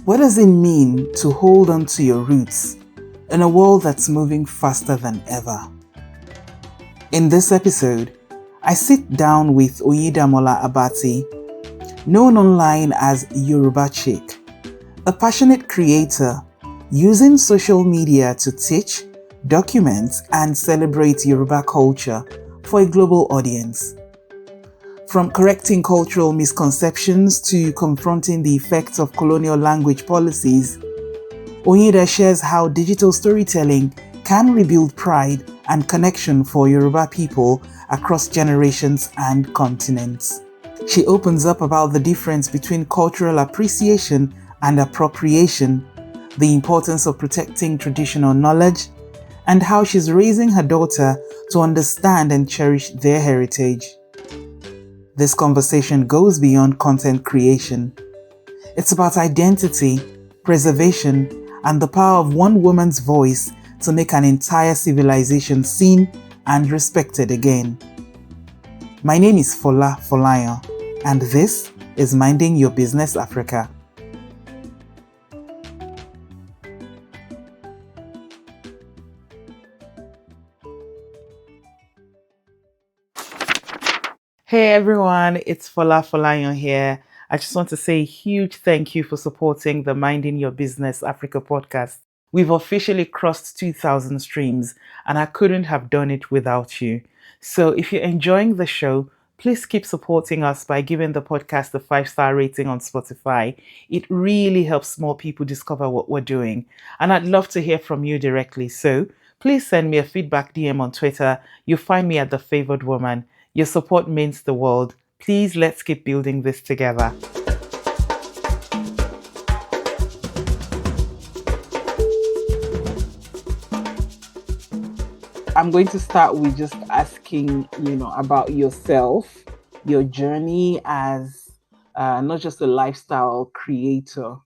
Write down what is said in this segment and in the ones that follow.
What does it mean to hold on to your roots in a world that's moving faster than ever? In this episode, I sit down with Oyindamola Abati, known online as YorubaChic, a passionate creator using social media to teach, document, and celebrate Yoruba culture for a global audience. From correcting cultural misconceptions to confronting the effects of colonial language policies, Oyinda shares how digital storytelling can rebuild pride and connection for Yoruba people across generations and continents. She opens up about the difference between cultural appreciation and appropriation, the importance of protecting traditional knowledge, and how she's raising her daughter to understand and cherish their heritage. This conversation goes beyond content creation. It's about identity, preservation, and the power of one woman's voice to make an entire civilization seen and respected again. My name is Fola Folayan, and this is Minding Your Business Africa. Hey everyone, it's Fola Folayan here. I just want to say a huge thank you for supporting the Minding Your Business Africa podcast. We've officially crossed 2,000 streams, and I couldn't have done it without you. So if you're enjoying the show, please keep supporting us by giving the podcast a 5-star rating on Spotify. It really helps more people discover what we're doing. And I'd love to hear from you directly. So please send me a feedback DM on Twitter. You'll find me at The Favored Woman. Your support means the world. Please, let's keep building this together. I'm going to start with just asking, about yourself, your journey as not just a lifestyle creator,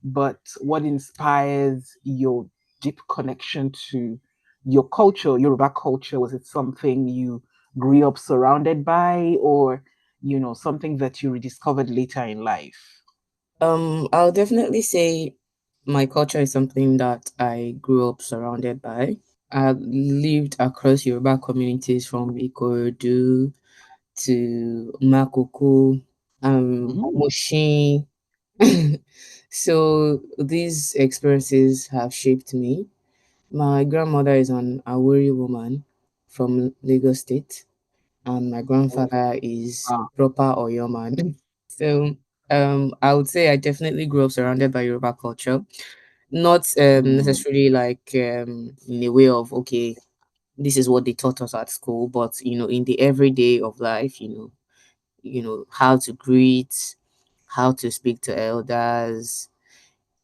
but what inspires your deep connection to your culture, Yoruba culture. Was it something you grew up surrounded by, or something that you rediscovered later in life? I'll definitely say my culture is something that I grew up surrounded by. I lived across Yoruba communities from Ikorodu to Makoko, Mushin. So these experiences have shaped me. My grandmother is an Awori woman from Lagos State, and my grandfather is Wow. proper Oyo man. So I would say I definitely grew up surrounded by Yoruba culture. Not necessarily like in a way of okay, this is what they taught us at school, but in the everyday of life, how to greet, how to speak to elders,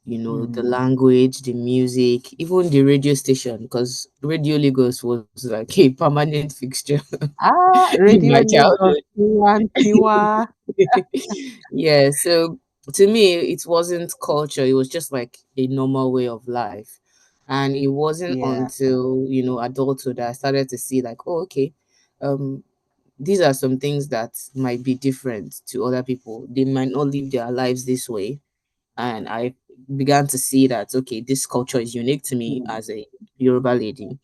the language, the music, even the radio station, because Radio Lagos was like a permanent fixture in Radio my Lagos, childhood. Tiwa. Yeah, so to me, it wasn't culture, it was just like a normal way of life. And it wasn't Yeah. until, adulthood that I started to see like, oh, okay, um, these are some things that might be different to other people. They might not live their lives this way. And I began to see that okay, this culture is unique to me Mm, as a Yoruba lady.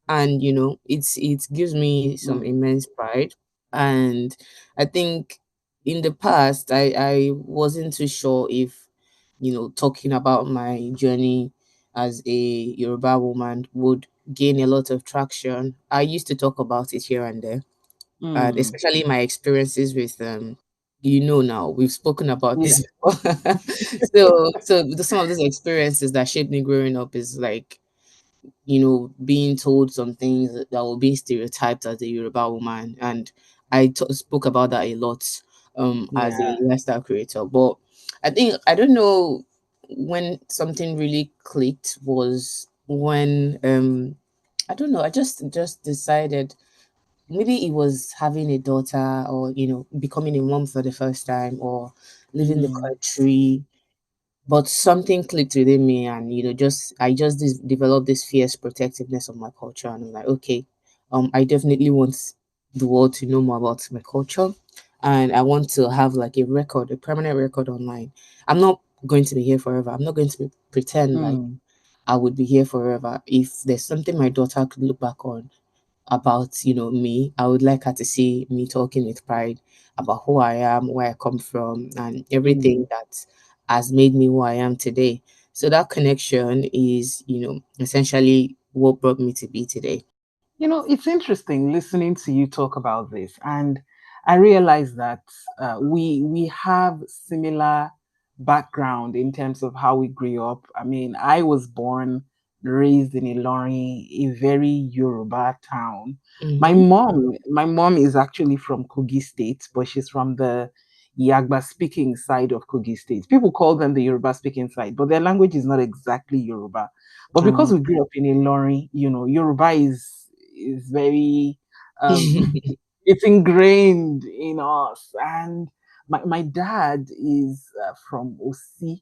And it gives me some mm, immense pride. And I think in the past I wasn't too sure if talking about my journey as a Yoruba woman would gain a lot of traction. I used to talk about it here and there, and mm. especially my experiences with now we've spoken about Yeah. this before. Some of those experiences that shaped me growing up is like being told some things that will be stereotyped as a Yoruba woman. And spoke about that a lot as Yeah. a lifestyle creator. But I don't know when something really clicked was when I don't know, I just decided maybe it was having a daughter or becoming a mom for the first time or leaving the Mm, country, but something clicked within me, and just I just developed this fierce protectiveness of my culture, and I'm like, okay, I definitely want the world to know more about my culture, and I want to have like a record, a permanent record online. I'm not going to be here forever. I'm not going to pretend like Mm. I would be here forever. If there's something my daughter could look back on about, me, I would like her to see me talking with pride about who I am, where I come from, and everything Mm. that has made me who I am today. So that connection is, essentially what brought me to be today. It's interesting listening to you talk about this, and I realize that we have similar background in terms of how we grew up. I mean, I was born, raised in Ilorin, a very Yoruba town. My Mm-hmm. mom, my mom is actually from Kogi State, but she's from the Yagba speaking side of Kogi State. People call them the Yoruba speaking side, but their language is not exactly Yoruba. But because Um, we grew up in Ilorin, Yoruba is very it's ingrained in us. And my dad is from Osi.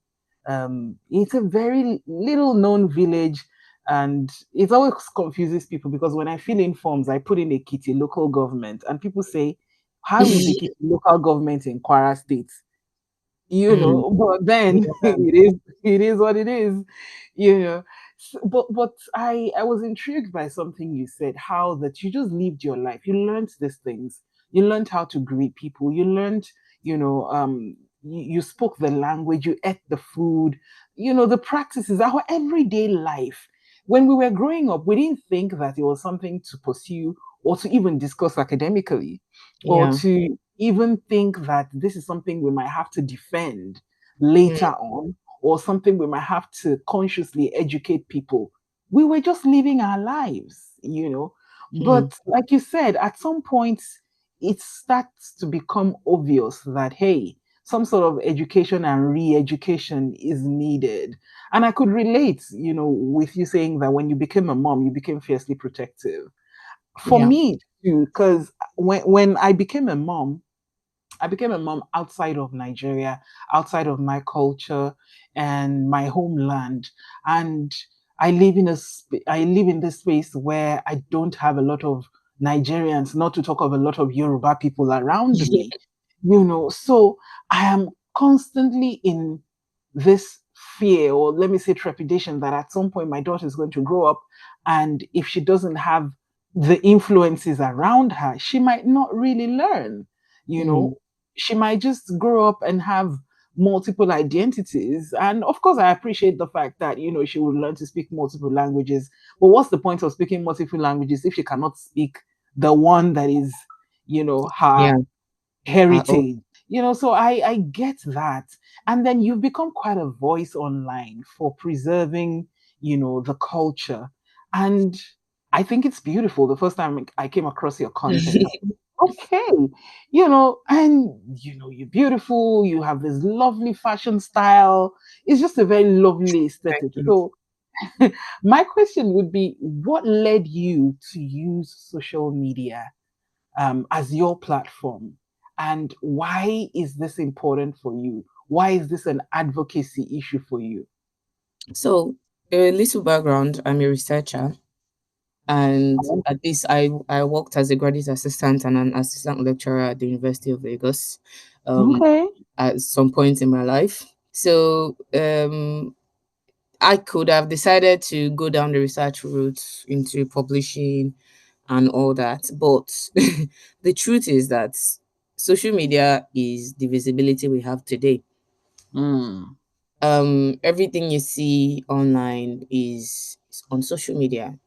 It's a very little known village, and it always confuses people because when I fill in forms, I put in Ekiti local government, and people say, "How is Ekiti local government in Kwara State?" mm, But then yeah, it is what it is, you know. But I was intrigued by something you said, how that you just lived your life. You learned these things. You learned how to greet people. You learned, you spoke the language, you ate the food, the practices, our everyday life. When we were growing up, we didn't think that it was something to pursue or to even discuss academically, or yeah, to even think that this is something we might have to defend mm, later on, or something we might have to consciously educate people. We were just living our lives. mm, But like you said, at some point, it starts to become obvious that, hey, some sort of education and re education is needed. And I could relate, with you saying that when you became a mom, you became fiercely protective. For yeah, me, too, because when I became a mom outside of Nigeria, outside of my culture and my homeland. And I live in this space where I don't have a lot of Nigerians, not to talk of a lot of Yoruba people around me. So I am constantly in this fear, or let me say trepidation, that at some point my daughter is going to grow up, and if she doesn't have the influences around her, she might not really learn. you mm, know she might just grow up and have multiple identities. And of course, I appreciate the fact that she will learn to speak multiple languages. But what's the point of speaking multiple languages if she cannot speak the one that is her yeah. Oh, heritage? So I get that. And then you've become quite a voice online for preserving the culture. And I think it's beautiful. The first time I came across your content, okay, and you're beautiful, you have this lovely fashion style. It's just a very lovely thank aesthetic. you. So my question would be, what led you to use social media as your platform, and why is this important for you? Why is this an advocacy issue for you? So, a little background, I'm a researcher, and Oh, at this, I worked as a graduate assistant and an assistant lecturer at the University of Lagos, um, okay. at some point in my life. So, I could have decided to go down the research route into publishing and all that, but the truth is that social media is the visibility we have today. Mm, Everything you see online is on social media.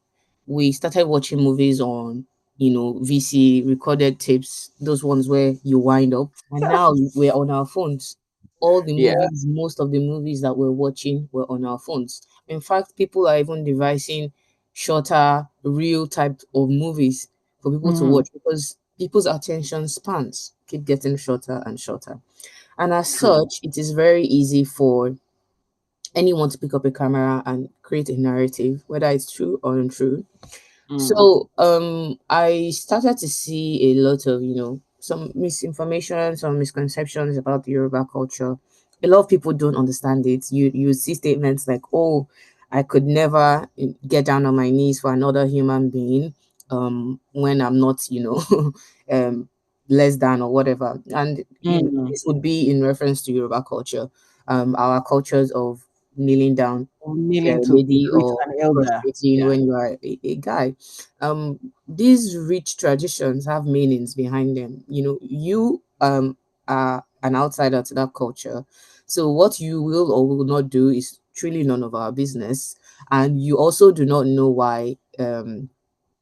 We started watching movies on, VC recorded tapes, those ones where you wind up, and now we're on our phones. All the yeah. movies, most of the movies that we're watching were on our phones. In fact, people are even devising shorter, real type of movies for people to Mm, watch because people's attention spans keep getting shorter and shorter. And as true. such, it is very easy for anyone to pick up a camera and create a narrative, whether it's true or untrue. Mm, So I started to see a lot of, some misinformation, some misconceptions about the Yoruba culture. A lot of people don't understand it. You see statements like, "Oh, I could never get down on my knees for another human being when I'm not, um less than or whatever." And mm, this would be in reference to Yoruba culture. our cultures of kneeling down Or a kneeling to lady greet or an elder. prostrating Yeah. when you are a guy. These rich traditions have meanings behind them. You are an outsider to that culture, so what you will or will not do is truly none of our business, and you also do not know why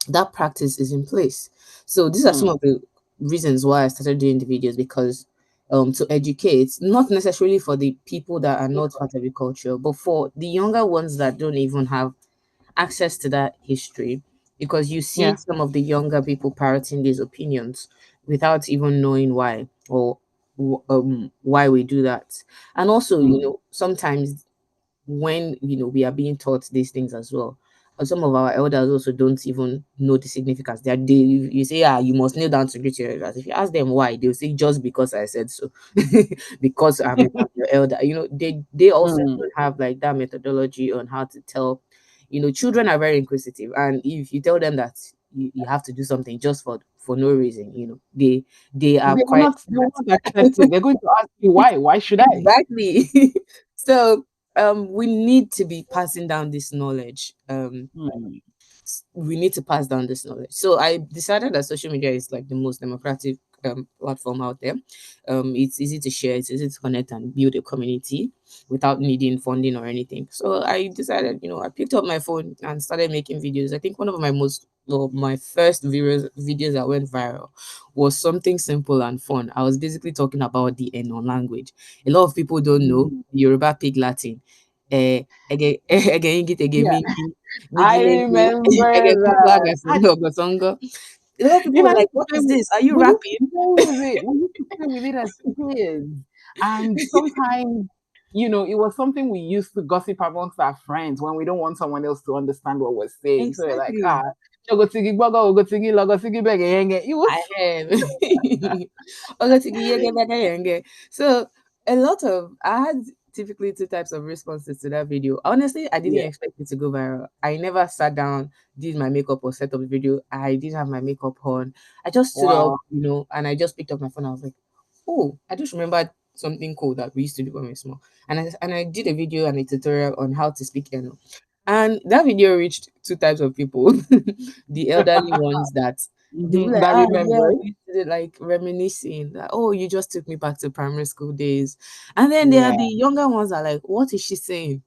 that practice is in place. So these are some Hmm. of the reasons why I started doing the videos, because to educate, not necessarily for the people that are not part of the culture, but for the younger ones that don't even have access to that history, because you see Yeah. some of the younger people parroting these opinions without even knowing why, or why we do that. And also, Hmm. sometimes when we are being taught these things as well. And some of our elders also don't even know the significance. They you say, you must kneel down to greet your elders. If you ask them why, they'll say just because I said so, because I'm your elder. They also Hmm. don't have like that methodology on how to tell. Children are very inquisitive, and if you tell them that you have to do something just for no reason, they are quite They will not accept it. They're going to ask you why. Why should I? exactly. So we need to be passing down this knowledge. Hmm. We need to pass down this knowledge. So I decided that social media is like the most democratic platform out there. It's easy to share, it's easy to connect and build a community without needing funding or anything. So I decided, I picked up my phone and started making videos. I think one of my first videos that went viral was something simple and fun. I was basically talking about the Eno language. A lot of people don't know Hmm. the Yoruba pig Latin. Yeah. I remember that. A lot of people were I like, used to "What play is with, this? Are you we used to rapping?" play with it. We used to play with it as kids. And sometimes, it was something we used to gossip amongst our friends when we don't want someone else to understand what we're saying. So we're like, Exactly. Chogotigi Bogo, Ogotigi, Logotigi Bege. It was I am. Ogotigiyegedegeyenge. So a lot of I had typically two types of responses to that video. Honestly, I didn't yeah. expect it to go viral. I never sat down, did my makeup or set up the video. I didn't have my makeup on. I just stood up, Wow. and I just picked up my phone. I was like, oh, I just remembered something cool that we used to do when we were small. And I did a video and a tutorial on how to speak Eno. And that video reached two types of people. The elderly ones that they were like, That yeah, remembers. we used to do like reminiscing, like, oh, you just took me back to primary school days. And then there are the Yeah. younger ones that are like, what is she saying?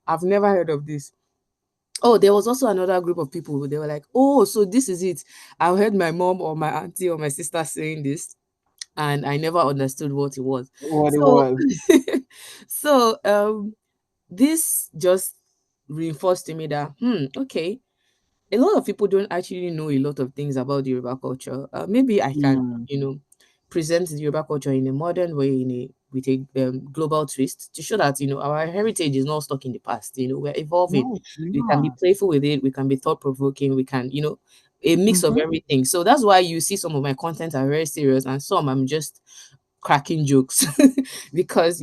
I've never heard of this. Oh, there was also another group of people who they were like, oh, so this is it. I heard my mom or my auntie or my sister saying this, and I never understood what it was. What it So, was. so this just reinforced to me that, okay, a lot of people don't actually know a lot of things about the Yoruba culture. Maybe I can, Hmm. present the Yoruba culture in a modern way, with a global twist to show that our heritage is not stuck in the past. We're evolving. No, it's We can be not. playful with it. We can be thought provoking. We can, a mix of Mm-hmm. everything. So that's why you see some of my content are very serious, and some I'm just cracking jokes because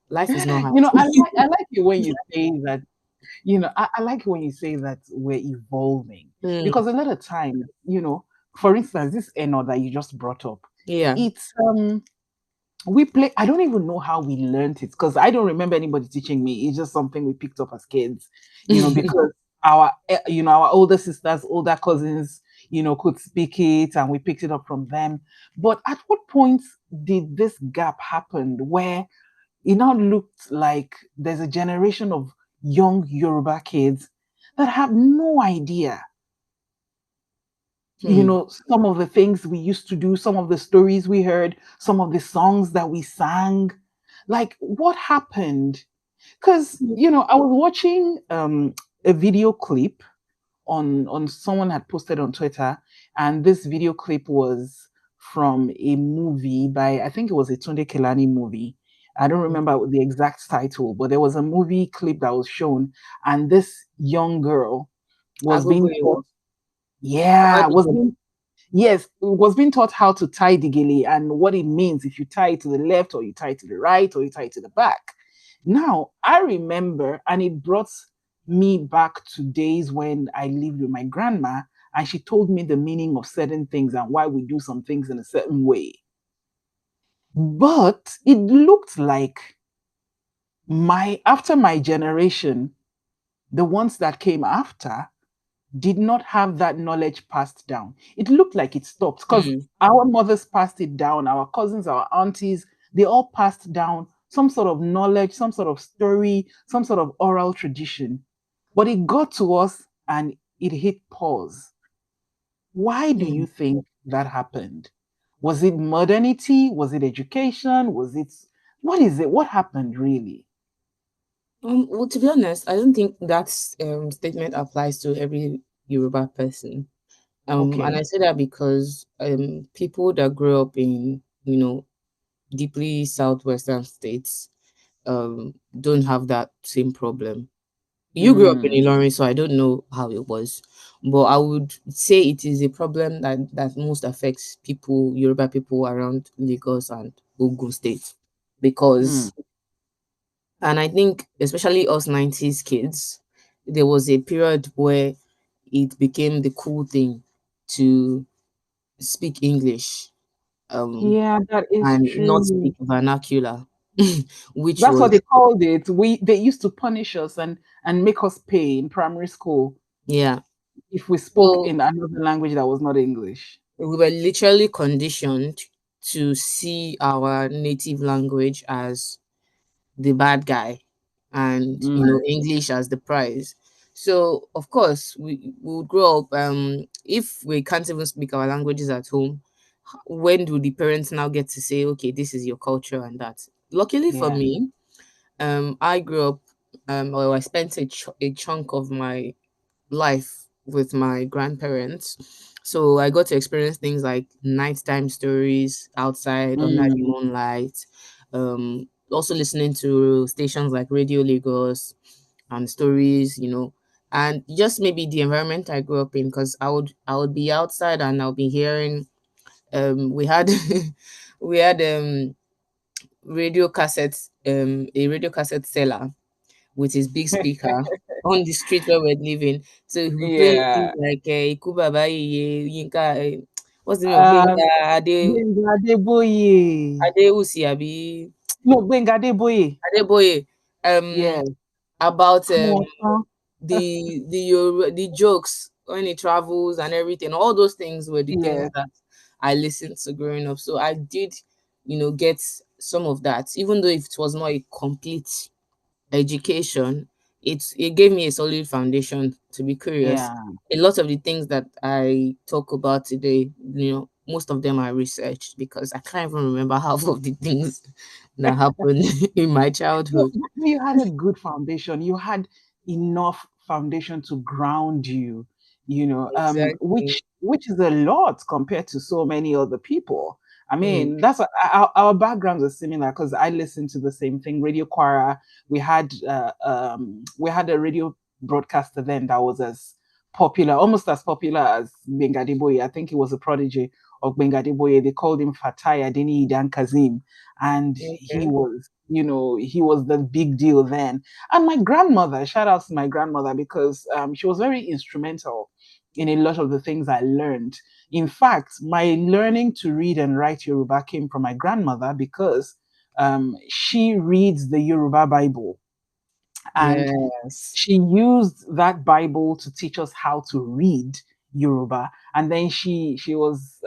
life is not hard. I like it when you say that, I like it when you say that we're evolving, Mm, because a lot of times, for instance, this Eno that you just brought up, yeah. it's we play. I don't even know how we learned it, because I don't remember anybody teaching me. It's just something we picked up as kids, because our older sisters, older cousins, could speak it, and we picked it up from them. But at what point did this gap happen where it now looked like there's a generation of young Yoruba kids that have no idea, Hmm. some of the things we used to do, some of the stories we heard, some of the songs that we sang. Like, what happened? Because, I was watching a video clip on someone had posted on Twitter, and this video clip was from a movie by, I think it was a Tunde Kelani movie. I don't remember the exact title, but there was a movie clip that was shown, and this young girl was Agogo being Iwo. taught, About yeah, the gele. yes, was being taught how to tie the gele and what it means if you tie it to the left or you tie it to the right or you tie it to the back. Now, I remember, and it brought me back to days when I lived with my grandma, and she told me the meaning of certain things and why we do some things in a certain way. But it looked like My after my generation, the ones that came after did not have that knowledge passed down. It looked like it stopped because Mm. our mothers passed it down, our cousins, our aunties, they all passed down some sort of knowledge, some sort of story, some sort of oral tradition. But it got to us and it hit pause. Why do you Mm. think that happened? Was it modernity? Was it education? Was it what is it? What happened really? Well, to be honest, I don't think that statement applies to every Yoruba person. And Okay. I say that because people that grow up in, deeply southwestern states don't have that same problem. You grew up Mm, in Ilorin, so I don't know how it was, but I would say it is a problem that most affects people, Yoruba people around Lagos and Ogun State, mm. because, and I think especially us 90s kids, there was a period where it became the cool thing to speak English, um, Yeah, that is and not true. speak vernacular, which That's was, what they called it. They used to punish us and make us pay in primary school yeah. if we spoke So in another language that was not English. we were literally conditioned to see our native language as the bad guy and Mm, English as the prize. So of course we would grow up, if we can't even speak our languages at home, when do the parents now get to say, okay, this is your culture and that? Luckily for yeah. me, I grew up, or I spent a chunk of my life with my grandparents. So I got to experience things like nighttime stories outside under the Mm, moonlight. Also listening to stations like Radio Lagos and stories, and just maybe the environment I grew up in, because I would be outside and I'll be hearing, we had we had radio cassettes, a radio cassette seller with his big speaker on the street where we're living. So he will play things yeah. like Iku Baba Iye, Yinka, what's the name of Um, Benga Gbenga Adeboye. Adeusi Abi No, Gbenga Adeboye. Adeboye, um, Yes. about Àwọn kan. the jokes when he travels and everything. All those things were the things Yes. that I listened to growing up. So I did, get some of that, even though if it was not a complete education, it gave me a solid foundation to be curious. Yeah. A lot of the things that I talk about today, most of them are researched because I can't even remember half of the things that happened in my No, childhood. you had a good foundation. You had enough foundation to ground you, Exactly. which is a lot compared to so many other people. I Mm, mean, that's what, our backgrounds are similar because I listened to the same thing. Radio Quara, we had a radio broadcaster then that was as popular, almost as popular as Benga. I think he was a prodigy of Benga. They called him Fatai Adeni Dan Kazim, and okay. he was the big deal then. And my grandmother, shout out to my grandmother because she was very instrumental in a lot of the things I learned. In fact, my learning to read and write Yoruba came from my grandmother because she reads the Yoruba Bible, and Yes. she used that Bible to teach us how to read Yoruba. And then she was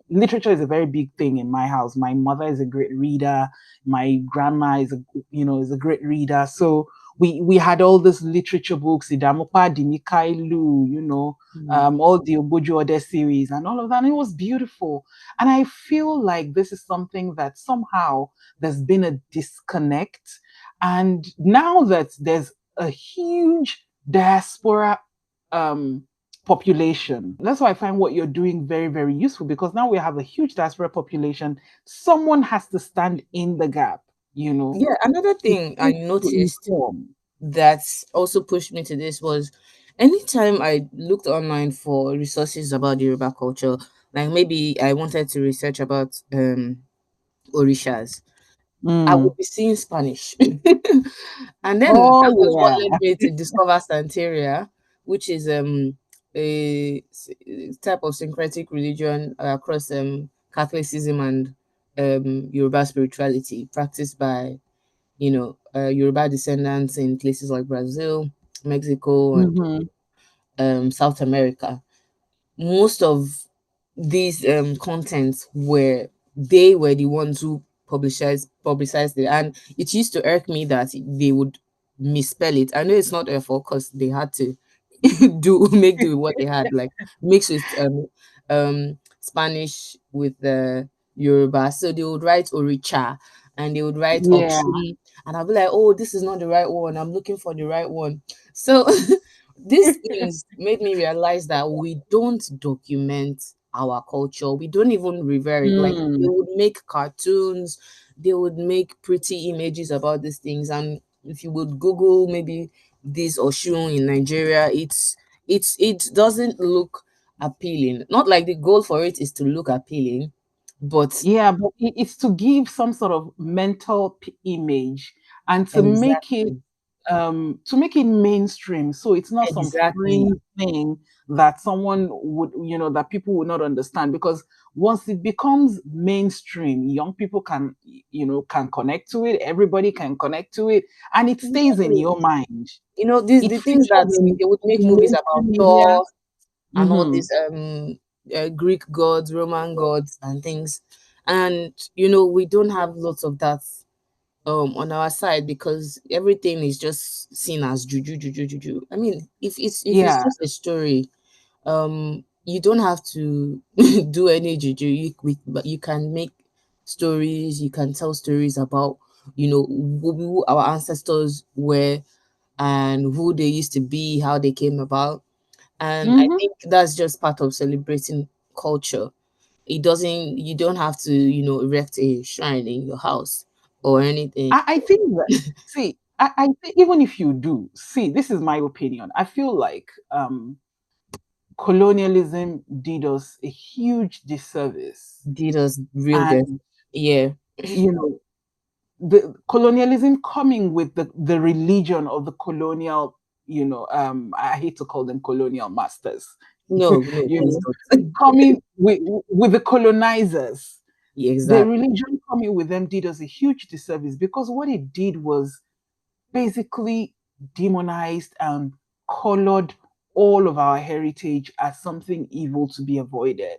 literature is a very big thing in my house. My mother is a great reader. My grandma is a great reader. So we had all these literature books, Idamopa Dimikailu, Mm. all the Obojo Ode series and all of that. And it was beautiful. And I feel like this is something that somehow there's been a disconnect. And now that there's a huge diaspora um, population. That's why I find what you're doing very, very useful because now we have a huge diaspora population. Someone has to stand in the gap, Yeah, another to thing I teach, to noticed inform. that's also pushed me to this was anytime I looked online for resources about Yoruba culture, like maybe I wanted to research about Orishas, I Mm. would be seeing Spanish. And then Oh, that was what led yeah. me to discover Santeria, which is a type of syncretic religion across Catholicism and Yoruba spirituality practiced by Yoruba descendants in places like Brazil, Mexico, and Mm-hmm. South America. Most of these contents were, they were the ones who publicized it, and it used to irk me that they would misspell it. I know it's not their fault because they had to do what they had, like mix with Spanish with the Yoruba. So they would write Oricha and they would write Yeah. Oshun, and I'll be like, oh, this is not the right one. I'm looking for the right one. So these things made me realize that we don't document our culture. We don't even revere it. Like they Mm. would make cartoons, they would make pretty images about these things. And if you would Google maybe this Oshun in Nigeria, it doesn't look appealing. Not like the goal for it is to look appealing, but Yeah, but it's to give some sort of mental image and exactly, to make it mainstream. So it's not some exactly. fringe thing that someone would, that people would not understand. Because once it becomes mainstream, young people can, can connect to it. Everybody can connect to it, and it stays in Exactly. your mind. You know, these It the things features that they would make in movies about mainstream media. Thor and all Hmm. these Greek gods, Roman gods, and things. And we don't have lots of that on our side because everything is just seen as juju, juju, juju. I mean, if it's Yeah. just a story, you don't have to do any juju. But you can make stories. You can tell stories about who our ancestors were and who they used to be, how they came about. And I Hmm. think that's just part of celebrating culture. You don't have to, erect a shrine in your house or anything. I think that, see, I think even if you do, see, this is my opinion. I feel like colonialism did us a huge disservice. Did us real death. And, Yeah. you know, the colonialism coming with the religion of the colonial, I hate to call them colonial masters, No, no, you please know, don't. coming with the colonizers. Yeah, The exactly. religion coming with them did us a huge disservice because what it did was basically demonized and colored all of our heritage as something evil to be avoided.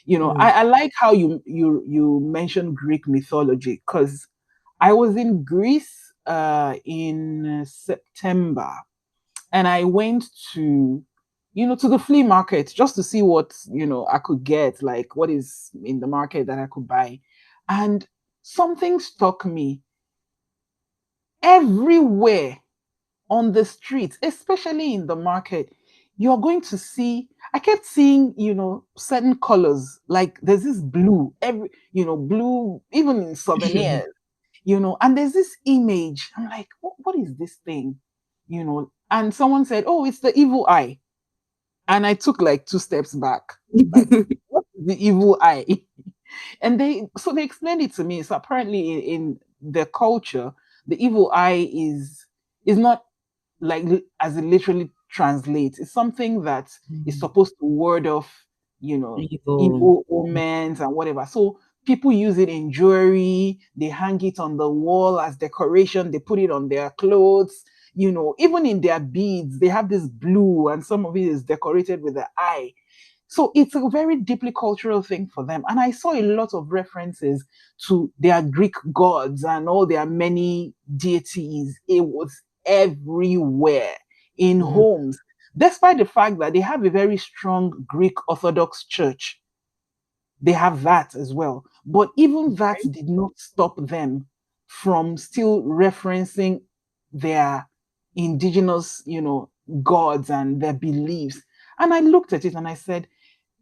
Mm. I like how you mentioned Greek mythology because I was in Greece in September, and I went to the flea market just to see what I could get, like what is in the market that I could buy. And something struck me everywhere on the streets, especially in the market. You're going to see, I kept seeing, certain colors. Like there's this blue, blue, even in souvenirs, and there's this image. I'm like, what is this thing? And someone said, oh, it's the evil eye. And I took like two steps back. Like, what is the evil eye? And they explained it to me. So apparently in their culture, the evil eye is not like as it literally translates. It's something that is Mm. supposed to ward off, you know, Evil. evil omens and whatever. So people use it in jewelry, they hang it on the wall as decoration, they put it on their clothes, even in their beads, they have this blue and some of it is decorated with the eye. So it's a very deeply cultural thing for them. And I saw a lot of references to their Greek gods and all their many deities. It was everywhere in Mm. homes, despite the fact that they have a very strong Greek Orthodox church. They have that as well. But even that did not stop them from still referencing their indigenous, gods and their beliefs. And I looked at it and I said,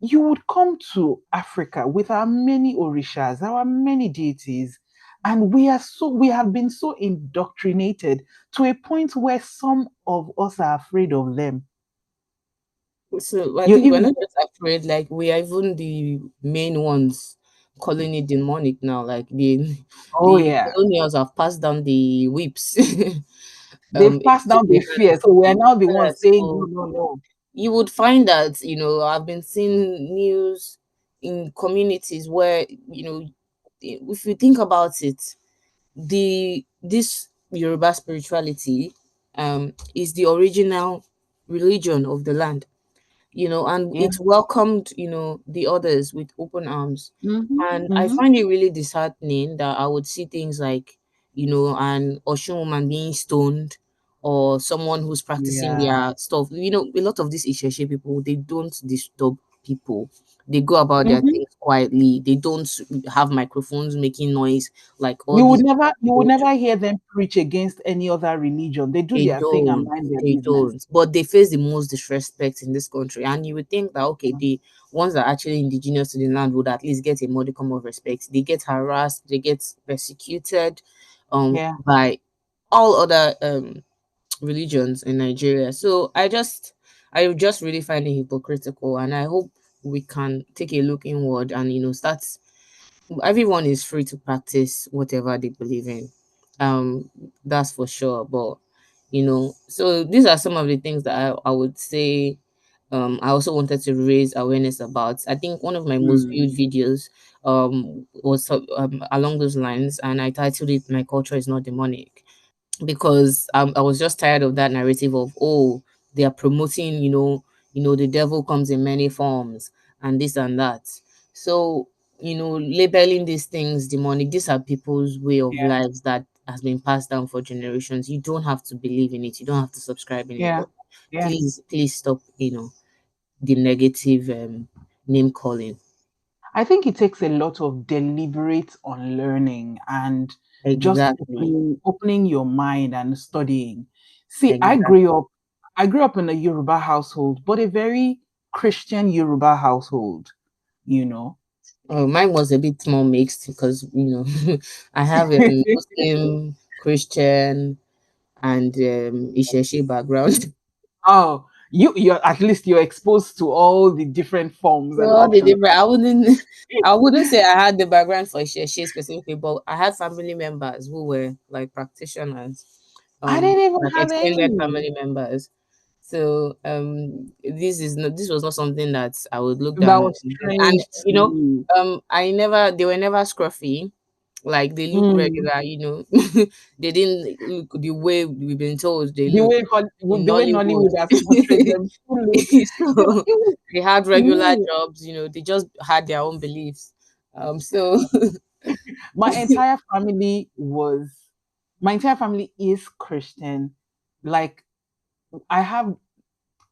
you would come to Africa with our many orishas, our many deities, and we have been so indoctrinated to a point where some of us are afraid of them. So I You think we're even not just afraid, like we are even the main ones calling it demonic now. Like the oh the yeah, colonials have passed down the whips they've passed into down the their fear, hands so of we are the now the ones yes. saying no, So no, no. you would find that, I've been seeing news in communities where, if you think about it, this Yoruba spirituality is the original religion of the land, and Yeah. it welcomed, the others with open arms. Mm-hmm. And I Mm-hmm. find it really disheartening that I would see things like, an Oshun woman being stoned, or someone who's practicing Yeah. their stuff. A lot of these Isheshe people, they don't disturb people. They go about their Mm-hmm. things quietly. They don't have microphones making noise like all You would these never you would people do. never hear them preach against any other religion. They do They their thing and don't. mind their They business. don't. But they face the most disrespect in this country. And you would think that, okay, the ones that are actually indigenous to the land would at least get a modicum of respect. They get harassed, they get persecuted Yeah. by all other religions in Nigeria. So I just really find it hypocritical, and I hope we can take a look inward and start. Everyone is free to practice whatever they believe in. That's for sure. But so these are some of the things that I would say. I also wanted to raise awareness about. I think one of my most viewed Mm. videos was along those lines, and I titled it "My Culture Is Not Demonic," because I was just tired of that narrative of, oh, they are promoting, the devil comes in many forms and this and that. So labeling these things demonic, these are people's way of Yeah. lives that has been passed down for generations. You don't have to believe in it, you don't have to subscribe in it, Yeah. but Yeah. please stop the negative name calling. I think it takes a lot of deliberate unlearning and just Exactly. opening your mind and studying. See, Exactly. I grew up in a Yoruba household, but a very Christian Yoruba household, you know. Oh, mine was a bit more mixed because I have a Muslim, Christian, and Isheshe background. Oh, you're at least you're exposed to all the different forms So and all the options. different, I wouldn't say I had the background for Isheshe specifically, but I had family members who were like practitioners, I didn't even like have extended any. family members. So this was not something that I would look That down was on. And strange to you. they were never scruffy. Like they look Mm. regular, they didn't look the way we've been told they The look way in the way Nollywood. Nollywood has portrayed them to look, So it was they had regular me. jobs, they just had their own beliefs. So My entire family was, my entire family is Christian. Like I have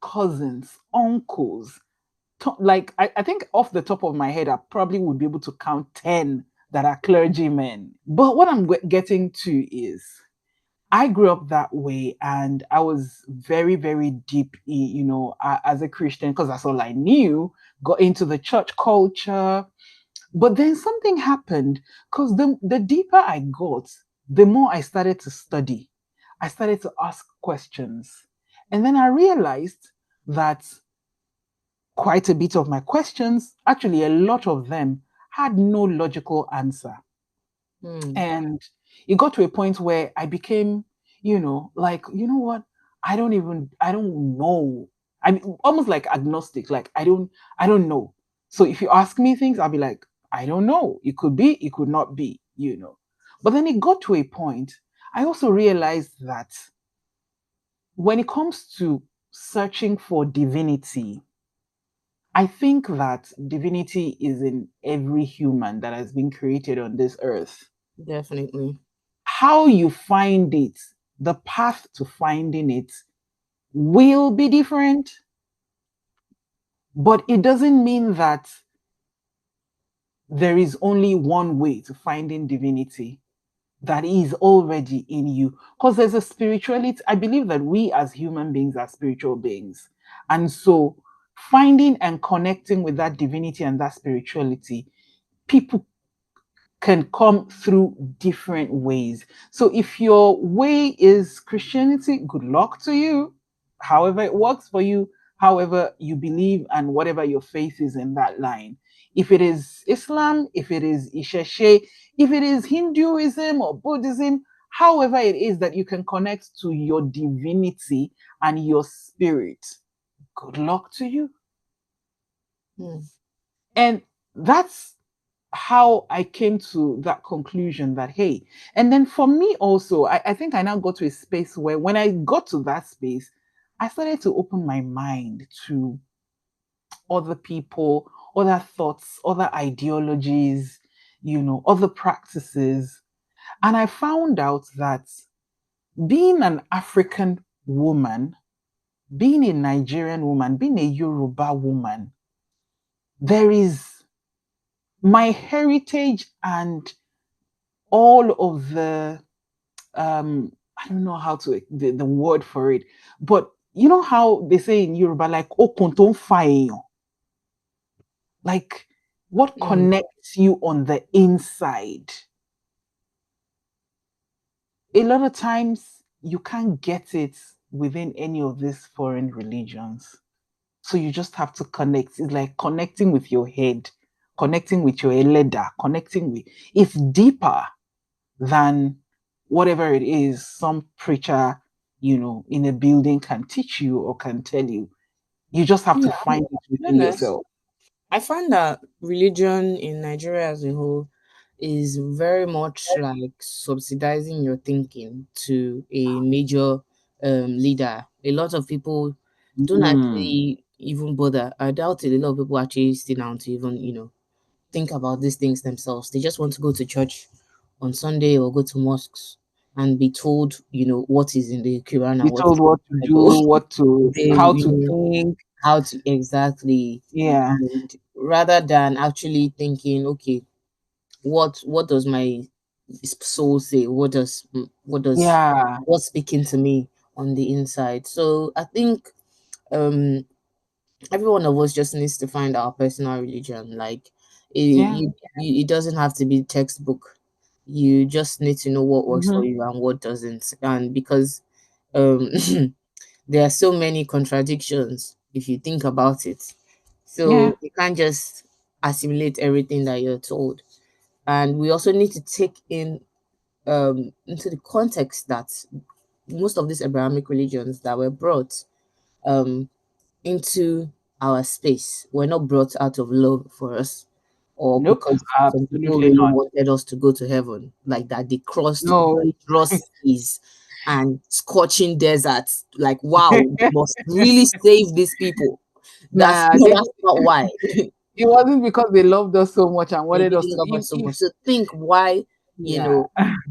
cousins, uncles. Like I think off the top of my head, I probably would be able to count 10 that are clergymen. But what I'm getting to is I grew up that way and I was very, very deep in, as a Christian, because that's all I knew, got into the church culture. But then something happened because the deeper I got, the more I started to study. I started to ask questions. And then I realized that quite a bit of my questions, actually, a lot of them, had no logical answer. hmm, And it got to a point where I became, like, you know what? I don't know. I'm almost like agnostic. Like, I don't know. So if you ask me things, I'll be like, I don't know. It could be, it could not be. But then it got to a point, I also realized that when it comes to searching for divinity, I think that divinity is in every human that has been created on this earth. definitely. How you find it, the path to finding it will be different, but it doesn't mean that there is only one way to finding divinity that is already in you. Because there's a spirituality. I believe that we as human beings are spiritual beings. And so finding and connecting with that divinity and that spirituality, people can come through different ways. So if your way is Christianity, good luck to you. However it works for you, however you believe, and whatever your faith is in that line. If it is Islam, if it is Isheshe, if it is Hinduism or Buddhism, however it is that you can connect to your divinity and your spirit, good luck to you. Hmm. And that's how I came to that conclusion that, hey, and then for me also, I think I now got to a space where when I got to that space, I started to open my mind to other people, other thoughts, other ideologies, other practices. And I found out that being an African woman, being a Nigerian woman, being a Yoruba woman, there is my heritage and all of the I don't know how to the word for it, but you know how they say in Yoruba, like okun to fa eyan, like what Mm. connects you on the inside. A lot of times you can't get it within any of these foreign religions. So you just have to connect. It's like connecting with your head, connecting with your eleda, connecting with it's deeper than whatever it is some preacher, in a building can teach you or can tell you. You just have to Yeah, find it to be within honest, yourself. I find that religion in Nigeria as a whole is very much like subsidizing your thinking to a major leader. A lot of people don't Mm. actually even bother. I doubt it. A lot of people actually sit down to even, think about these things themselves. They just want to go to church on Sunday or go to mosques and be told, what is in the Quran Be and what's told in what to the do, Bible. They, how to think. how to exactly, Yeah, and rather than actually thinking, okay, what does my soul say? yeah, What's speaking to me on the inside? So I think um every one of us just needs to find our personal religion. Like yeah. it doesn't have to be textbook. You just need to know what works for Hmm. you and what doesn't. And because um there are so many contradictions if you think about it. Yeah. So you can't just assimilate everything that you're told. And we also need to take in into the context that most of these Abrahamic religions that were brought um into our space were not brought out of love for us or Nope, because some people absolutely really not. wanted us to go to heaven, like that they crossed No. dangerous seas and scorching deserts. Like, wow, we must really save these people. That's Nah, no, that's not why. it wasn't because they loved us so much and They wanted us didn't to. love us so much. So think why, Yeah,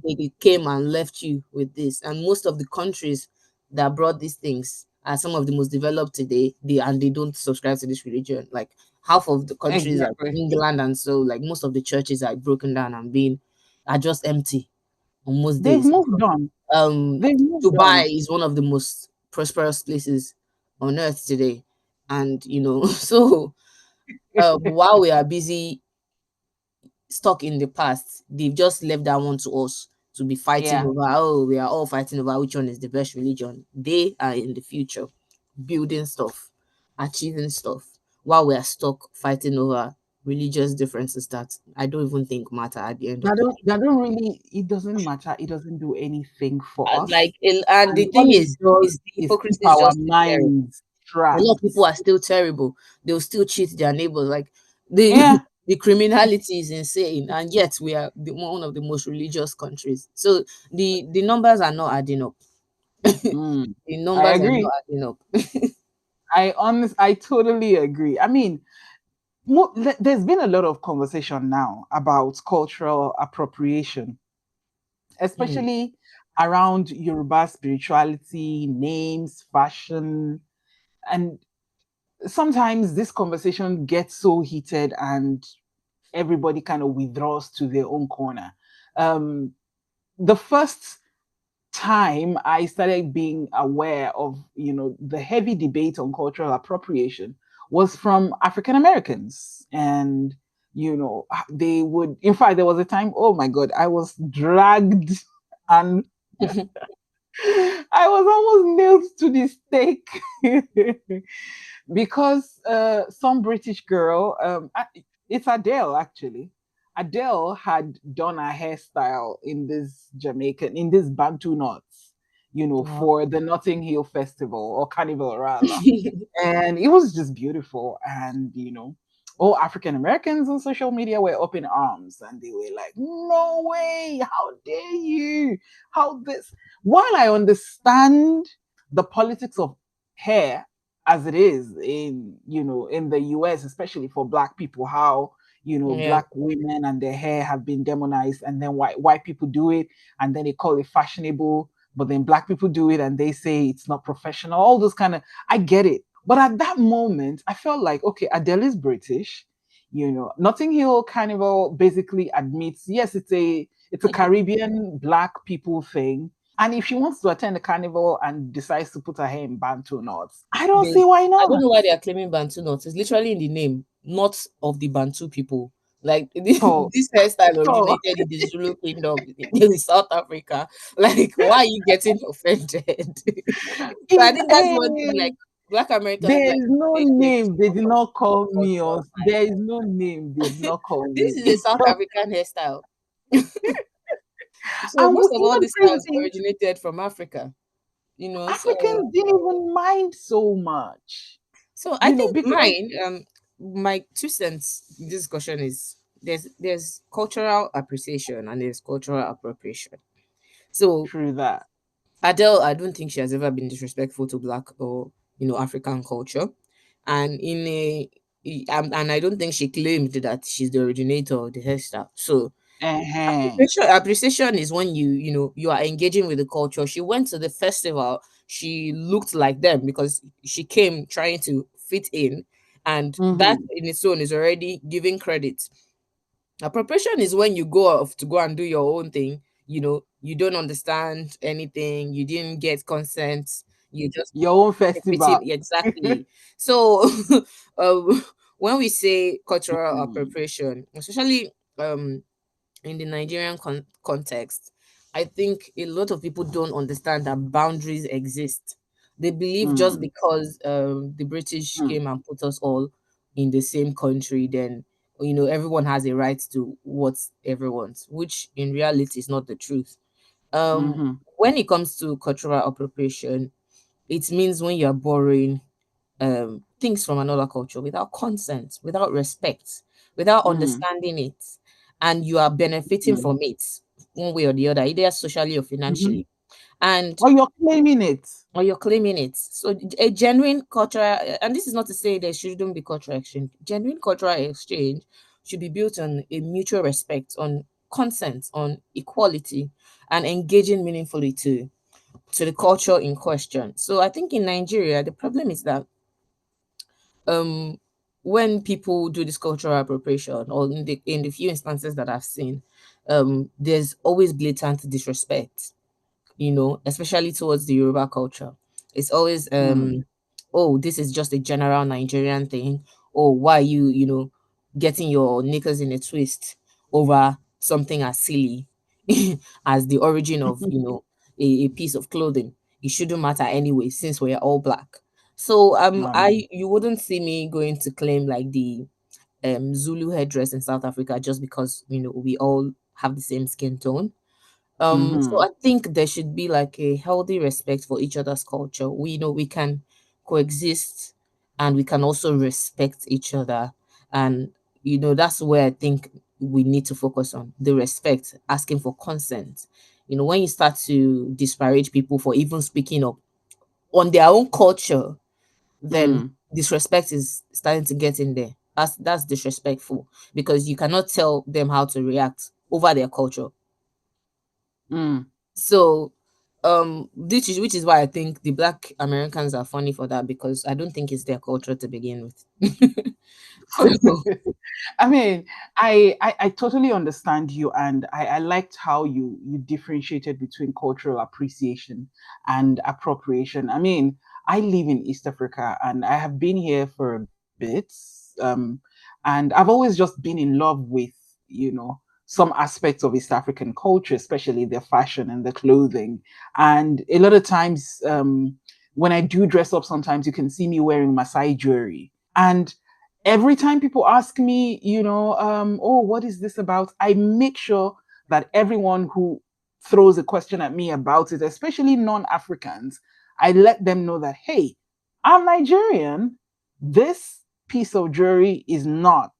they came and left you with this. And most of the countries that brought these things are some of the most developed today. They don't subscribe to this religion. Like half of the countries like exactly. England and so like most of the churches are broken down and being are just empty on most They've days. moved on. Um They've moved Dubai on. is one of the most prosperous places on earth today. And so while we are busy stuck in the past. They've just left that one to us to be fighting Yeah, over. Oh, we are all fighting over which one is the best religion. They are in the future, building stuff, achieving stuff, while we are stuck fighting over religious differences that I don't even think matter at the end of that the don't day. that don't really. It doesn't matter. It doesn't do anything for us. And the And all thing it does is the is keep hypocrisy is our just there. minds A lot of trapped. people are still terrible. They'll still cheat their neighbors. Like the Yeah. the criminality is insane, and yet we are one of the most religious countries. So the numbers are not adding up. Mm, The I numbers are not agree. adding up. I totally agree. I mean, there's been a lot of conversation now about cultural appropriation, Hmm. especially around Yoruba spirituality, names, fashion, and sometimes this conversation gets so heated and everybody kind of withdraws to their own corner. Um, the first time I started being aware of, the heavy debate on cultural appropriation was from African Americans. And, they would, in fact, there was a time, oh my God, I was dragged and I was almost nailed to the stake because some British girl, it's Adele actually. Adele had done a hairstyle in this Bantu knots, Wow. for the Notting Hill Festival or Carnival rather. And it was just beautiful. And, all African Americans on social media were up in arms and they were like, no way, how dare you? How this? While I understand the politics of hair as it is in, in the US, especially for Black people, how, Yeah, Black women and their hair have been demonized, and then white people do it and then they call it fashionable, but then Black people do it and they say it's not professional, all those kind of, I get it. But at that moment, I felt like, okay, Adele is British. Notting Hill Carnival basically admits, yes, it's a Caribbean Black people thing. And if she wants to attend the carnival and decides to put her hair in Bantu knots, I don't they, see why I don't not. know why they are claiming Bantu knots. It's literally in the name, not of the Bantu people. Like So, this hairstyle so originated in the Zulu kingdom in South Africa. Like, why are you getting offended? So I it's think that's one thing. Like Black Americans, there like is no they should name they did focus not on call me, culture. or there is no name they did not call This is a me. South African hairstyle. So And most of all even these crazy styles thing, originated from Africa, so Africans didn't even mind so much, I think because my 2 cents in this discussion is there's cultural appreciation and there's cultural appropriation. So through that. Adele, I don't think she has ever been disrespectful to Black or African culture, and and I don't think she claimed that she's the originator of the hairstyle. So Uh-huh. appreciation is when you are engaging with the culture. She went to the festival, she looked like them because she came trying to fit in, and that Mm-hmm. in its own is already giving credit. Appropriation is when you go off to go and do your own thing. You don't understand anything, you didn't get consent, you just Your own fitting festival. exactly. So um, when we say cultural Mm, appropriation, especially in the Nigerian context, I think a lot of people don't understand that boundaries exist. They believe just mm, because the British mm, came and put us all in the same country, then everyone has a right to what everyone's, which in reality is not the truth. Um, mm-hmm, when it comes to cultural appropriation, it means when you're borrowing things from another culture without consent, without respect, without mm, understanding it, and you are benefiting mm, from it one way or the other, either socially or mm-hmm. financially, and Or you're claiming it. or you're claiming it. So a genuine cultural, and this is not to say there shouldn't be cultural exchange. Genuine cultural exchange should be built on a mutual respect, on consent, on equality, and engaging meaningfully to the culture in question. So I think in Nigeria, the problem is that um when people do this cultural appropriation, or in the few instances that I've seen, there's always blatant disrespect, especially towards the Yoruba culture. It's always Mm, oh, this is just a general Nigerian thing. Oh, why are you, getting your knickers in a twist over something as silly as the origin of, a piece of clothing. It shouldn't matter anyway, since we're all black. So um, I you wouldn't see me going to claim like the Zulu headdress in South Africa just because we all have the same skin tone. So mm-hmm, I think there should be like a healthy respect for each other's culture. We know we can coexist and we can also respect each other. And that's where I think we need to focus on the respect, asking for consent. When you start to disparage people for even speaking up on their own culture, then mm, disrespect is starting to get in there. That's disrespectful because you cannot tell them how to react over their culture. mm. So, which is why I think the Black Americans are funny for that, because I don't think it's their culture to begin with. So, I mean, I totally understand you, and I liked how you differentiated between cultural appreciation and appropriation. I mean, I live in East Africa, and I have been here for a bit, and I've always just been in love with, some aspects of East African culture, especially their fashion and the clothing. And a lot of times, when I do dress up, sometimes you can see me wearing Maasai jewelry. And every time people ask me, oh, what is this about? I make sure that everyone who throws a question at me about it, especially non Africans, I let them know that, hey, I'm Nigerian. This piece of jewelry is not,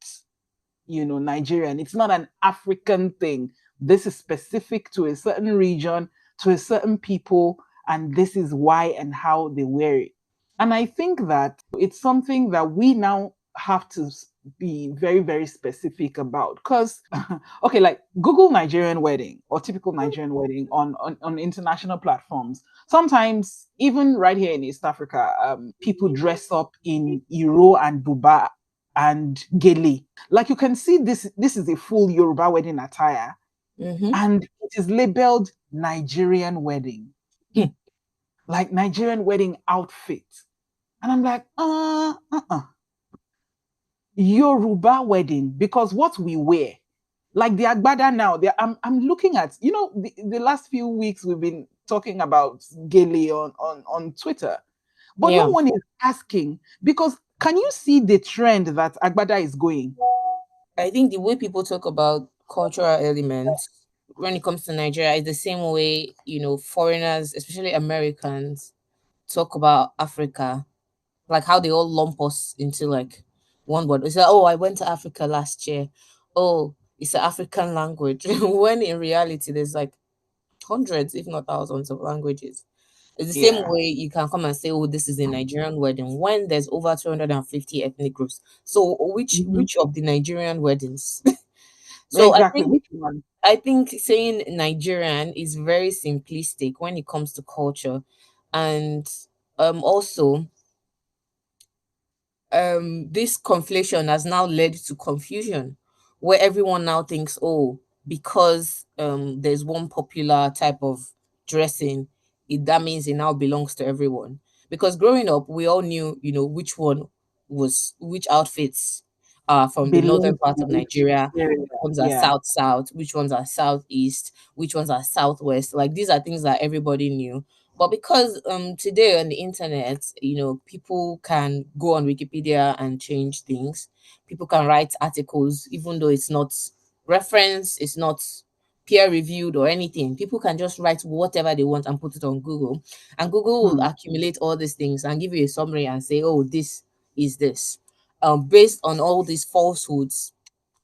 Nigerian. It's not an African thing. This is specific to a certain region, to a certain people, and this is why and how they wear it. And I think that it's something that we now have to be very, very specific about. Because, okay, like Google Nigerian wedding or typical Nigerian wedding on international platforms. Sometimes, even right here in East Africa, people dress up in Iro and Buba and Gele. Like you can see, this is a full Yoruba wedding attire, Mm-hmm. and it is labeled Nigerian wedding, like Nigerian wedding outfit. And I'm like, Yoruba wedding, because what we wear, like the agbada now, I'm looking at, the last few weeks we've been talking about Gele on Twitter, but no Yeah. one is asking because can you see the trend that agbada is going? I think the way people talk about cultural elements when it comes to Nigeria is the same way, foreigners, especially Americans, talk about Africa, like how they all lump us into like one word. It's like, oh, I went to Africa last year. Oh, it's an African language. When in reality, there's like hundreds, if not thousands, of languages. It's the same Yeah. way you can come and say, oh, this is a Nigerian wedding when there's over 250 ethnic groups. So which Mhm. which of the Nigerian weddings? So I Exactly. think Which one? I think saying Nigerian is very simplistic when it comes to culture. And also this conflation has now led to confusion where everyone now thinks, oh, because there's one popular type of dressing, that means it now belongs to everyone. Because growing up, we all knew, which one was which outfits are from the northern Belong part to of which Nigeria, area? which ones are Yeah. south south, which ones are southeast, which ones are southwest. Like these are things that everybody knew. But because today on the internet, people can go on Wikipedia and change things. People can write articles, even though it's not reference, it's not peer reviewed or anything. People can just write whatever they want and put it on Google. And Google will Hmm. accumulate all these things and give you a summary and say, oh, this is this. Based on all these falsehoods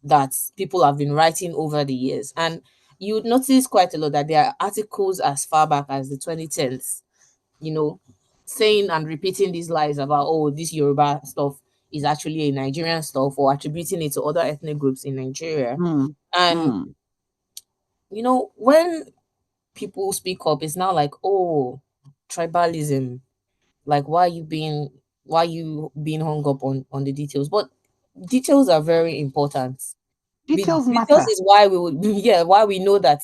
that people have been writing over the years. And you would notice quite a lot that there are articles as far back as the 2010s, you know, saying and repeating these lies about, oh, this Yoruba stuff is actually a Nigerian stuff or attributing it to other ethnic groups in Nigeria. Hmm. And, Hmm. when people speak up, it's now like, oh, tribalism. Like, why you being hung up on the details? But details are very important. Details Details matter. is why we would yeah, why we know that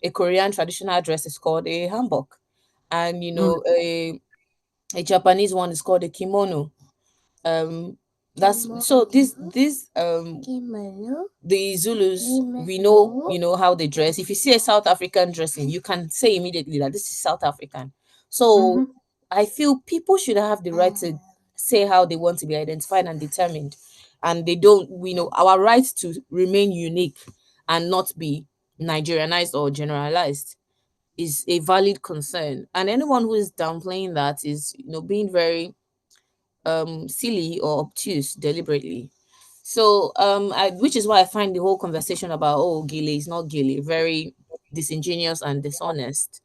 a Korean traditional dress is called a hanbok, and Hmm. a Japanese one is called a kimono. um that's so this the Zulus, we know, how they dress. If you see a South African dressing, you can say immediately that this is South African. So Mm-hmm. I feel people should have the right to say how they want to be identified and determined. And they don't, we know our right to remain unique and not be Nigerianized or generalized is a valid concern. And anyone who is downplaying that is, being very silly or obtuse deliberately. So which is why I find the whole conversation about, oh, Gile is not Gile very disingenuous and dishonest,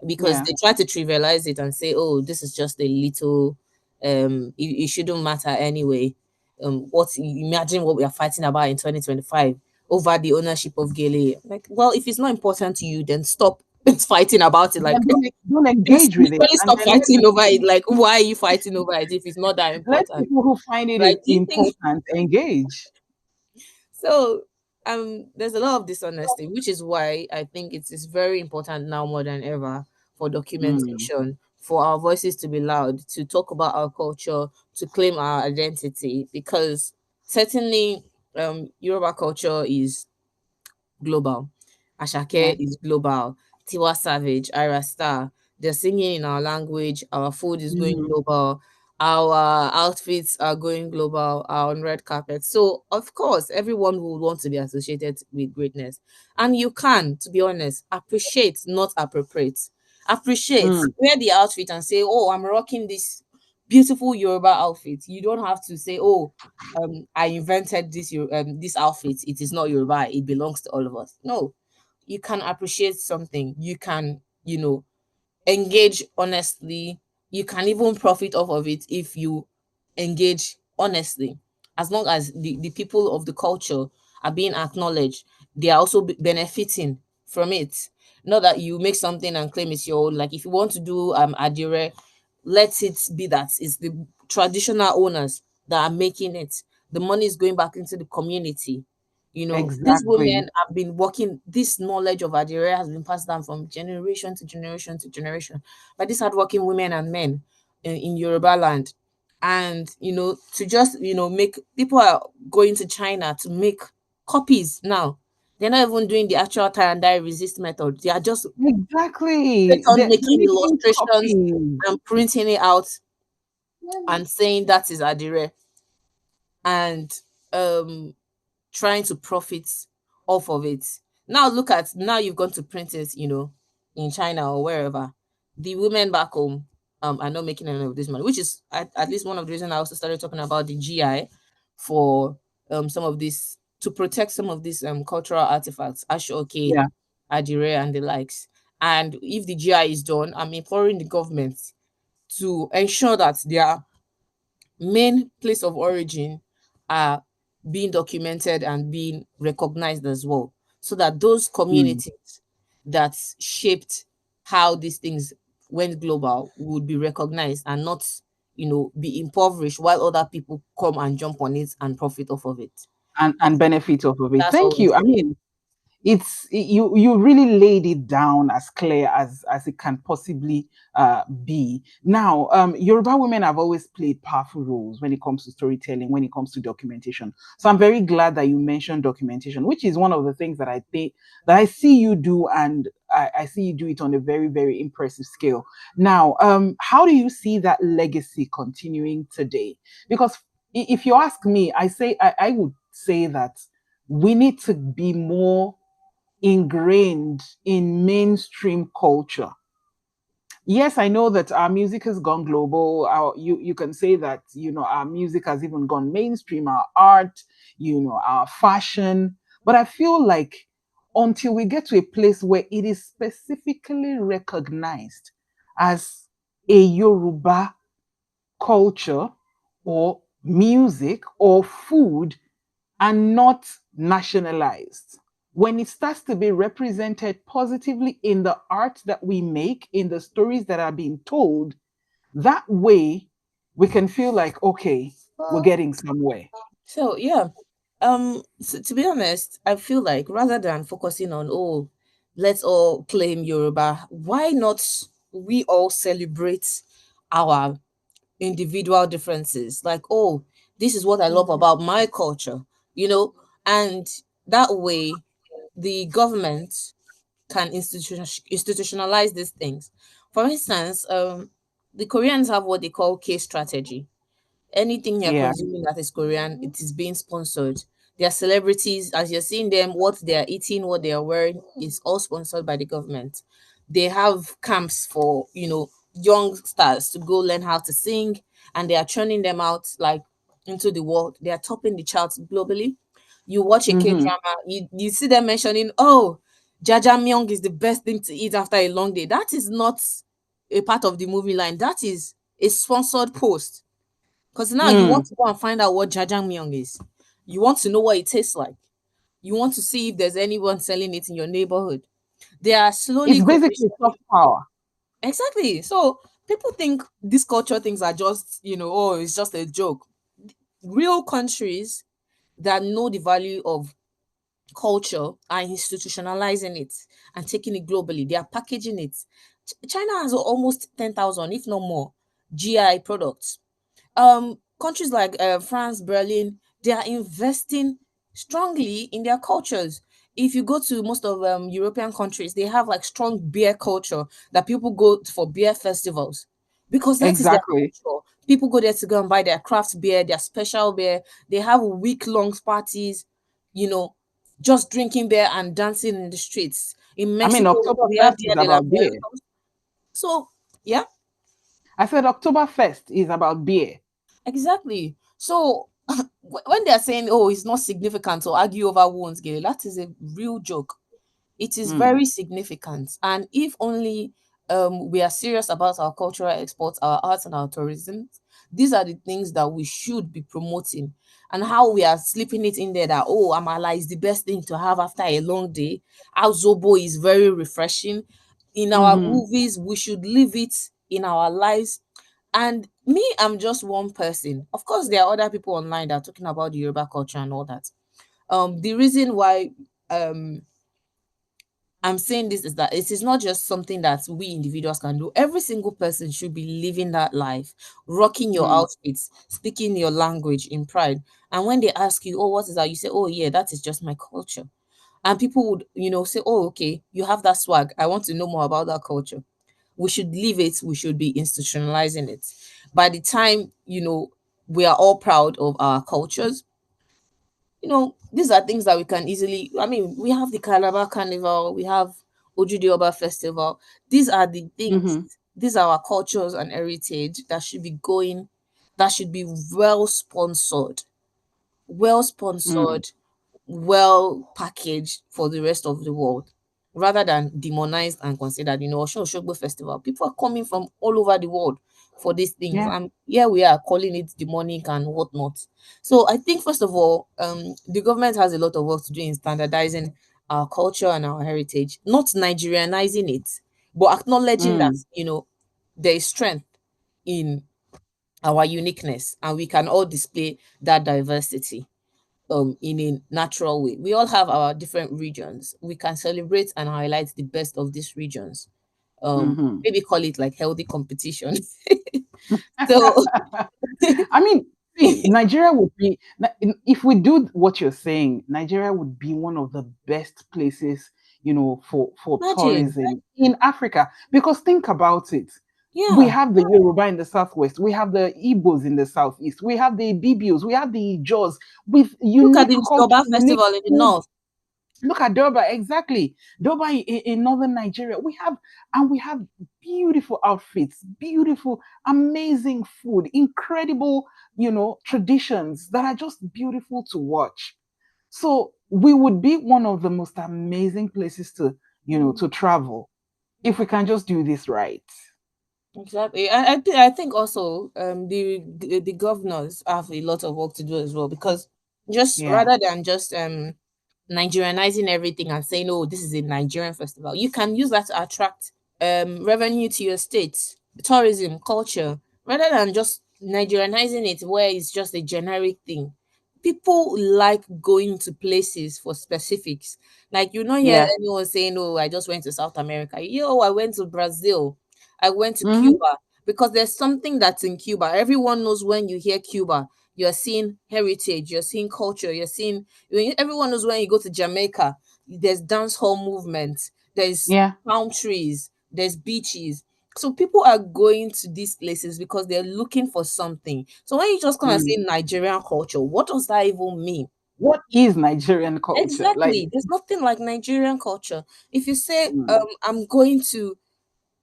because Yeah. they try to trivialize it and say, oh, this is just a little it shouldn't matter anyway. Imagine what we are fighting about in 2025 over the ownership of Gele. Like, well, if it's not important to you, then stop fighting about it. Like, Then don't engage with it, literally and stop then let fighting the over it. Like, why are you fighting over it if it's not that let important? people who find it Like, do you think important engage. so? There's a lot of dishonesty, which is why I think it is very important now more than ever for Hmm. documentation, for our voices to be loud, to talk about our culture, to claim our identity, because certainly Yoruba culture is global. Yeah. Ashake is global. Tiwa Savage, Ira Star, they're singing in our language. Our food is going Hmm. global. Our outfits are going global. Our on red carpet. So of course, everyone would want to be associated with greatness, and you can, to be honest, appreciate, not appropriate. Appreciate, Hmm. wear the outfit and say, "Oh, I'm rocking this beautiful Yoruba outfit. You don't have to say, "Oh, I invented this outfit. It is not Yoruba. It belongs to all of us." No, you can appreciate something. You can, engage honestly. You can even profit off of it if you engage honestly. As long as the people of the culture are being acknowledged, they are also benefiting from it. Not that you make something and claim it's your own. Like if you want to do adire, let it be that it's the traditional owners that are making it. The money is going back into the community. These Exactly. women have been working, this knowledge of Adire has been passed down from generation to generation to generation by these hardworking women and men in Yoruba land. And, to just, make people are going to China to make copies now. They're not even doing the actual tie and dye resist method. They are just Exactly. straight on They're making making illustrations copies. and printing it out and saying that is Adire. And um trying to profit off of it. Now you've gone to print it, in China or wherever. The women back home are not making any of this money, which is at least one of the reasons I also started talking about the GI for some of this, to protect some of these cultural artifacts, Ashoke, Yeah. Adire and the likes. And if the GI is done, I'm imploring the government to ensure that their main place of origin are being documented and being recognized as well, so that those Mm. communities that shaped how these things went global would be recognized and not, be impoverished while other people come and jump on it and profit off of it. And benefit off of it. That's Thank always you. I mean, you really laid it down as clear as it can possibly be. Now, Yoruba women have always played powerful roles when it comes to storytelling, when it comes to documentation. So I'm very glad that you mentioned documentation, which is one of the things that I think that I see you do, and I see you do it on a very, very impressive scale. Now, how do you see that legacy continuing today? Because if you ask me, I would say that we need to be more ingrained in mainstream culture. Yes, I know that our music has gone global. You can say that our music has even gone mainstream. Our art, our fashion. But I feel like until we get to a place where it is specifically recognized as a Yoruba culture or music or food and not nationalized. When it starts to be represented positively in the art that we make, in the stories that are being told, that way we can feel like, okay, we're getting somewhere. so. Yeah, to be honest, I feel like rather than focusing on, oh, let's all claim Yoruba, why not we all celebrate our individual differences? Like, oh, this is what I love about my culture, you know, and that way the government can institutionalize these things. For instance, the Koreans have what they call case strategy. Anything you're Yeah. consuming that is Korean, it is being sponsored. Their celebrities, as you're seeing them, what they are eating, what they are wearing, is all sponsored by the government. They have camps for, young stars to go learn how to sing, and they are churning them out like into the world. They are topping the charts globally. You watch a K Mm-hmm. drama, you see them mentioning, oh, jajangmyeon is the best thing to eat after a long day. That is not a part of the movie line. That is a sponsored post, because now you Mm. want to go and find out what jajangmyeon is. You want to know what it tastes like. You want to see if there's anyone selling it in your neighborhood. They are slowly It's basically commissioning. soft power. Exactly. So people think these culture things are just, oh, it's just a joke. Real countries that know the value of culture are institutionalizing it and taking it globally. They are packaging it. China has almost 10,000, if not more, GI products. Countries like France, Berlin, they are investing strongly in their cultures. If you go to most of European countries, they have like strong beer culture that people go for beer festivals because that is their Exactly. culture. People go there to go and buy their craft beer, their special beer. They have week-long parties, you know, just drinking beer and dancing in the streets. In I mean, Mexico, we have Oktoberfest Dia is de la about beer. Muertos. So, yeah. I said Oktoberfest is about beer. Exactly. So when they are saying, "Oh, it's not significant," or argue over wounds, girl, that is a real joke. It is Mm, very significant. And if only we are serious about our cultural exports, our arts, and our tourism, these are the things that we should be promoting. And how we are slipping it in there that, oh, Amala is the best thing to have after a long day. How Zobo is very refreshing. In our mm-hmm, movies, we should live it in our lives. And me, I'm just one person. Of course, there are other people online that are talking about the Yoruba culture and all that. The reason why um I'm saying this is that it is not just something that we individuals can do. Every single person should be living that life, rocking your mm, outfits, speaking your language in pride. And when they ask you, "Oh, what is that?" You say, "Oh, yeah, that is just my culture." And people would, say, "Oh, okay, you have that swag. I want to know more about that culture." We should live it. We should be institutionalizing it. By the time, we are all proud of our cultures, these are things that we can easily. I mean, we have the Calabar Carnival, we have Ojudioba Festival. These are the things, mm-hmm, these are our cultures and heritage that should be going, that should be well sponsored, well mm, sponsored, well packaged for the rest of the world, rather than demonized and considered. Osun Osogbo Festival. People are coming from all over the world for these things, yeah, and here we are calling it demonic and whatnot. So I think first of all, the government has a lot of work to do in standardizing our culture and our heritage, not Nigerianizing it, but acknowledging that mm, there is strength in our uniqueness, and we can all display that diversity in a natural way. We all have our different regions. We can celebrate and highlight the best of these regions. mm-hmm. Maybe call it like healthy competition. So I mean, see, Nigeria would be, if we do what you're saying, Nigeria would be one of the best places, for imagine, tourism in Africa. Because think about it. We yeah. have the Yoruba in the southwest, we have the Igbos in the southeast, we have the Bibios, we have the Jaws with Look at unique the culture, Yoruba unique festival in the food. north. Look at Durban, exactly. Durban in northern Nigeria. We have beautiful outfits, beautiful, amazing food, incredible, traditions that are just beautiful to watch. So we would be one of the most amazing places to travel if we can just do this right. Exactly. I think also the governors have a lot of work to do as well, because just Yeah. rather than just Nigerianizing everything and saying, "Oh, this is a Nigerian festival," you can use that to attract revenue to your state, tourism, culture, rather than just Nigerianizing it where it's just a generic thing. People like going to places for specifics. Like, you don't hear Yeah. anyone saying, "Oh, I just went to South America." Yo, I went to Brazil. I went to Mm-hmm. Cuba, because there's something that's in Cuba. Everyone knows when you hear Cuba, you're seeing heritage, you're seeing culture, everyone knows when you go to Jamaica, there's dance hall movement, there's Yeah. palm trees, there's beaches. So people are going to these places because they're looking for something. So when you just come and say Mm. Nigerian culture, what does that even mean? What is Nigerian culture? Like, Exactly. There's nothing like Nigerian culture. If you say, mm, I'm going to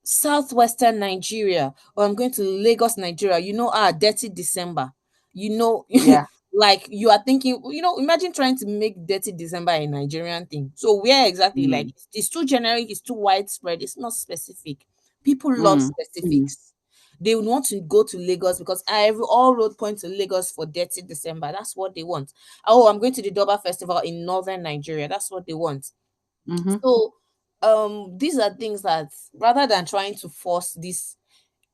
southwestern Nigeria, or I'm going to Lagos, Nigeria, dirty December. You know, yeah. like you are thinking, imagine trying to make dirty December a Nigerian thing. So where exactly? Like Mm, it's too generic, it's too widespread, it's not specific. People love mm, specifics. They would want to go to Lagos because all road point to Lagos for dirty December. That's what they want. Oh, I'm going to the Doba Festival in northern Nigeria. That's what they want. mm-hmm. So these are things that, rather than trying to force this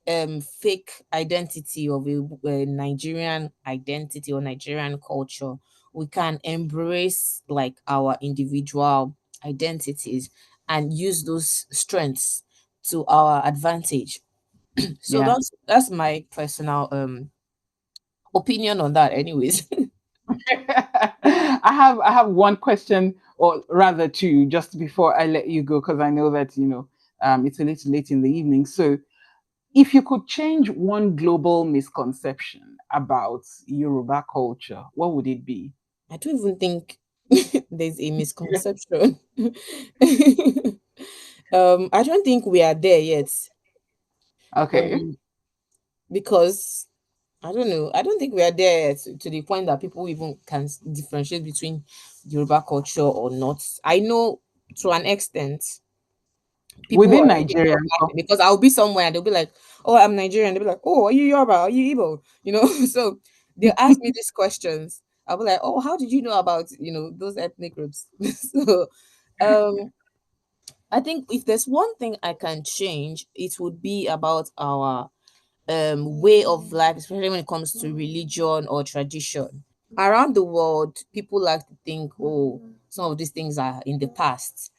fake identity of a Nigerian identity or Nigerian culture, we can embrace like our individual identities and use those strengths to our advantage. So Yeah. that's my personal opinion on that anyways. I have one question, or rather two, just before I let you go, because I know that it's a little late in the evening. So, if you could change one global misconception about Yoruba culture, what would it be? I don't even think there's a misconception. I don't think we are there yet. Okay. Um, because I don't know. I don't think we are there to the point that people even can differentiate between Yoruba culture or not. I know to an extent people Within already Nigeria, know about it because I'll be somewhere and they'll be like, "Oh, I'm Nigerian." They'll be like, "Oh, are you Yoruba? Are you Igbo?" You know, so they'll ask me these questions. I'll be like, "Oh, how did you know about those ethnic groups?" So, um, I think if there's one thing I can change, it would be about our way of life, especially when it comes to religion or tradition. Around the world, people like to think, oh, some of these things are in the past.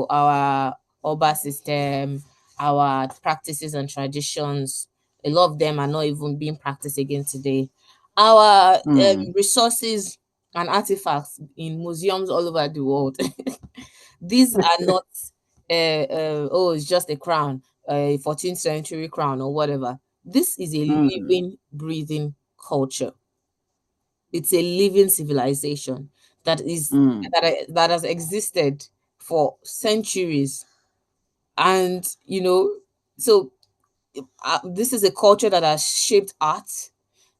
Our Oba system, our practices and traditions, a lot of them are not even being practiced again today. Our mm, resources and artifacts in museums all over the world, these are not, oh, it's just a crown, a 14th century crown or whatever. This is a mm, living, breathing culture. It's a living civilization that is mm, that has existed for centuries, and so this is a culture that has shaped art,